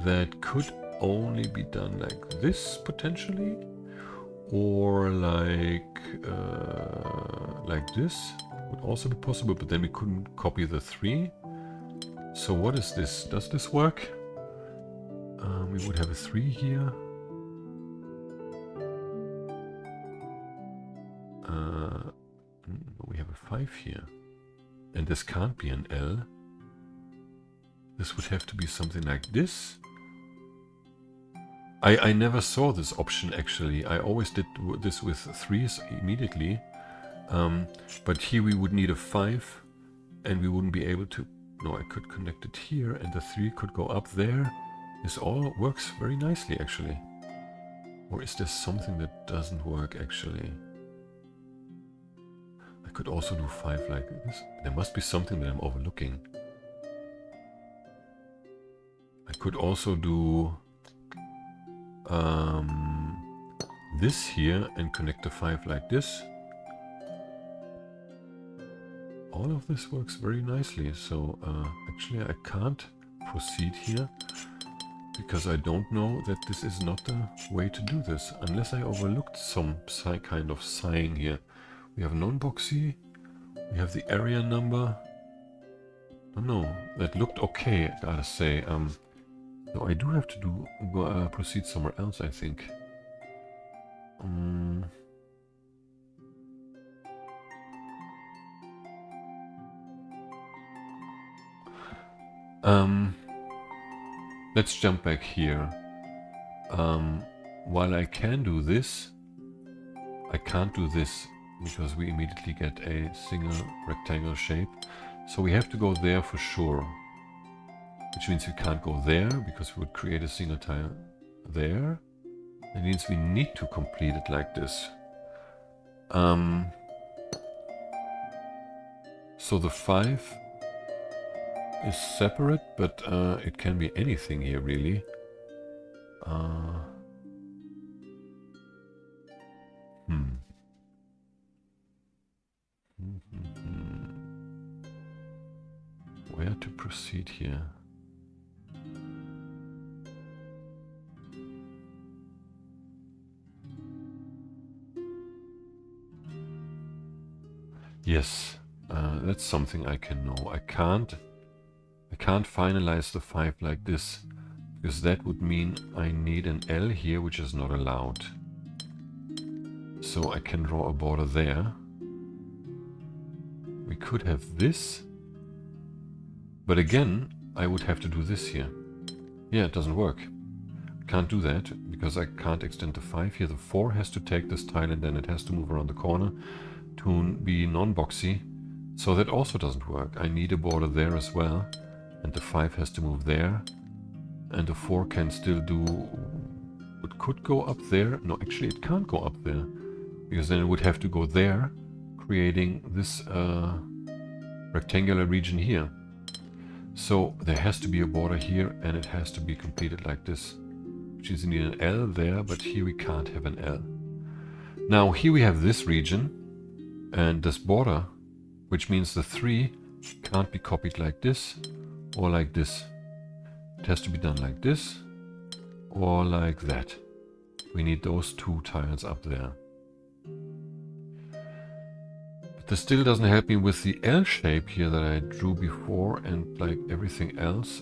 that could only be done like this potentially, or like this would also be possible, but then we couldn't copy the 3. So what is this? Does this work? We would have a 3 here. We have a 5 here, and this can't be an L. This would have to be something like this. I never saw this option actually. I always did this with 3s immediately. But here we would need a 5 and we wouldn't be able to... No, I could connect it here and the 3 could go up there. This all works very nicely actually. Or is there something that doesn't work actually? I could also do 5 like this. There must be something that I'm overlooking. I could also do this here and connect the 5 like this. All of this works very nicely. So actually I can't proceed here because I don't know that this is not the way to do this, unless I overlooked some kind of sign here. We have non-boxy, we have the area number. Oh no, that looked okay, I gotta say. So I do have to proceed somewhere else, I think. Let's jump back here. While I can do this, I can't do this because we immediately get a single rectangle shape. So we have to go there for sure. Which means we can't go there because we would create a single tile there. That means we need to complete it like this. So the 5 is separate, but it can be anything here really. Where to proceed here? Yes, that's something I can know. I can't finalize the 5 like this, because that would mean I need an L here, which is not allowed. So I can draw a border there. We could have this, but again, I would have to do this here. Yeah, it doesn't work. I can't do that, because I can't extend the 5 here. The 4 has to take this tile and then it has to move around the corner to be non-boxy. So that also doesn't work. I need a border there as well. And the 5 has to move there. And the 4 can still do... It could go up there. No, actually it can't go up there. Because then it would have to go there, creating this rectangular region here. So there has to be a border here and it has to be completed like this. Which means you need an L there, but here we can't have an L. Now here we have this region and this border, which means the 3 can't be copied like this or like this. It has to be done like this or like that. We need those 2 tiles up there. But this still doesn't help me with the L shape here that I drew before and like everything else.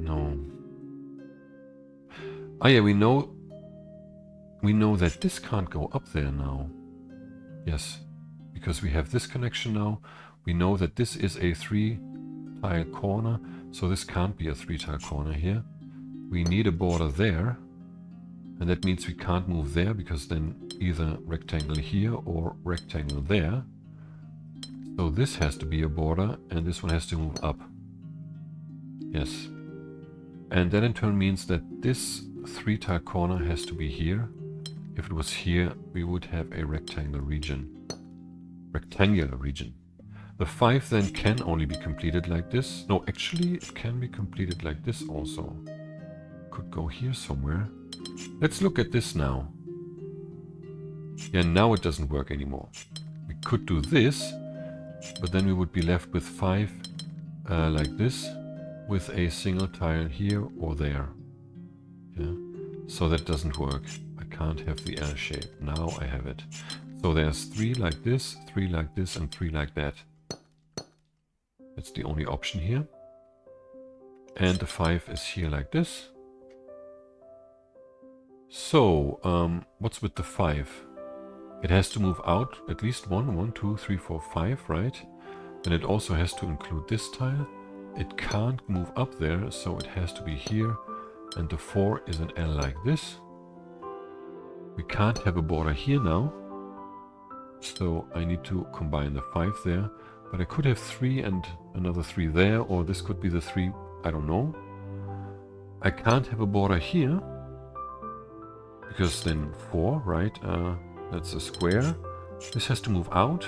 No. Oh yeah, we know that this can't go up there now. Yes, because we have this connection now. We know that this is a 3-tile corner, so this can't be a 3-tile corner here. We need a border there. And that means we can't move there, because then either rectangle here or rectangle there. So this has to be a border, and this one has to move up. Yes. And that in turn means that this 3-tile corner has to be here. If it was here, we would have a rectangular region. The 5 then can only be completed like this. No, actually it can be completed like this also. Could go here somewhere. Let's look at this now. Yeah, now it doesn't work anymore. We could do this, but then we would be left with 5 like this, with a single tile here or there. Yeah, so that doesn't work. I can't have the L shape. Now I have it. So there's 3 like this, 3 like this, and 3 like that. That's the only option here. And the 5 is here like this. So, what's with the 5? It has to move out at least 1, 2, 3, 4, 5, right? And it also has to include this tile. It can't move up there, so it has to be here. And the 4 is an L like this. We can't have a border here now. So I need to combine the 5 there. But I could have 3 and another 3 there, or this could be the 3, I don't know. I can't have a border here, because then 4, right? That's a square. This has to move out,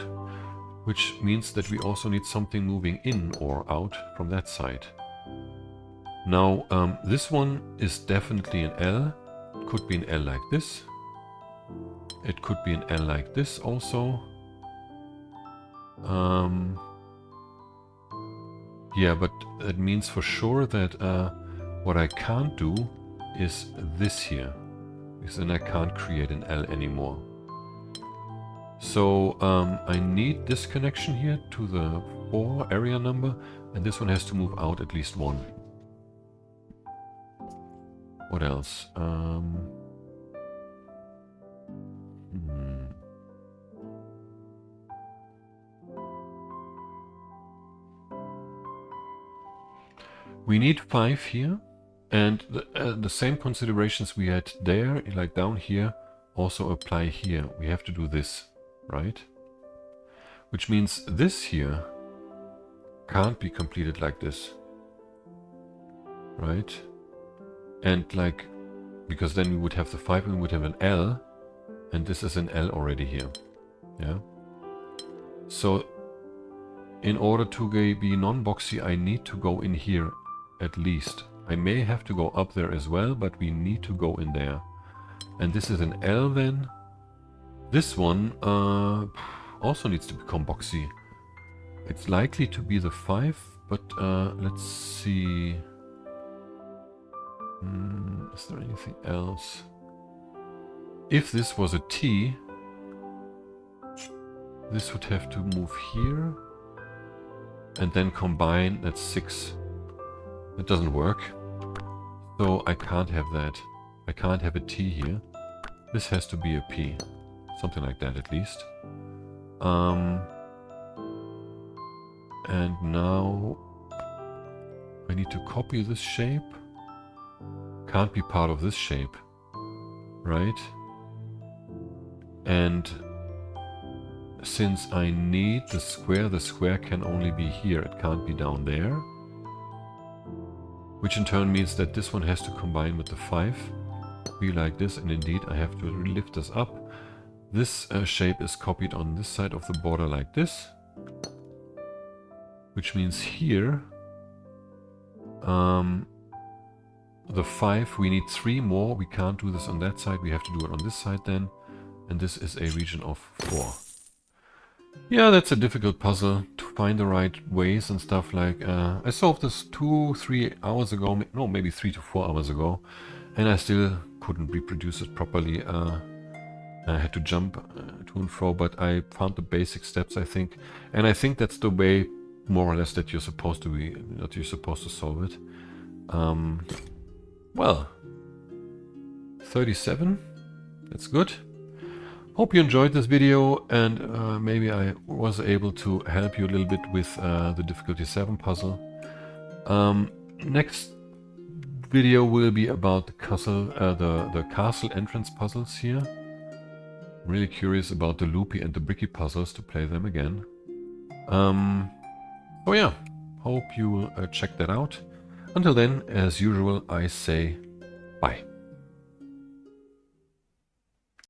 which means that we also need something moving in or out from that side. Now, this one is definitely an L. It could be an L like this. It could be an L like this also. Yeah, but that means for sure that what I can't do is this here, because then I can't create an L anymore. So I need this connection here to the 4 area number, and this one has to move out at least 1. What else? We need 5 here, and the same considerations we had there, like down here, also apply here. We have to do this, right? Which means this here can't be completed like this, right? And like, because then we would have the 5 and we would have an L, and this is an L already here, yeah? So in order to be non-boxy, I need to go in here at least. I may have to go up there as well, but we need to go in there. And this is an L then. This one also needs to become boxy. It's likely to be the 5, but let's see. Is there anything else? If this was a T, this would have to move here and then combine. That's 6. That doesn't work. So I can't have that. I can't have a T here. This has to be a P. Something like that at least. And now I need to copy this shape. Can't be part of this shape, right? And since I need the square can only be here. It can't be down there. Which in turn means that this one has to combine with the 5. Be like this, and indeed I have to lift this up. This shape is copied on this side of the border like this. Which means here, the 5, we need 3 more. We can't do this on that side. We have to do it on this side then. And this is a region of 4. Yeah, that's a difficult puzzle to find the right ways and stuff. Like, I solved this 2-3 hours ago, no, maybe 3 to 4 hours ago, and I still couldn't reproduce it properly. I had to jump to and fro, but I found the basic steps, I think, and I think that's the way, more or less, that you're supposed to solve it. Well, 37. That's good. Hope you enjoyed this video, and maybe I was able to help you a little bit with the difficulty 7 puzzle. Next video will be about the castle entrance puzzles here. Really curious about the loopy and the bricky puzzles to play them again. Oh yeah, hope you check that out. Until then, as usual, I say bye.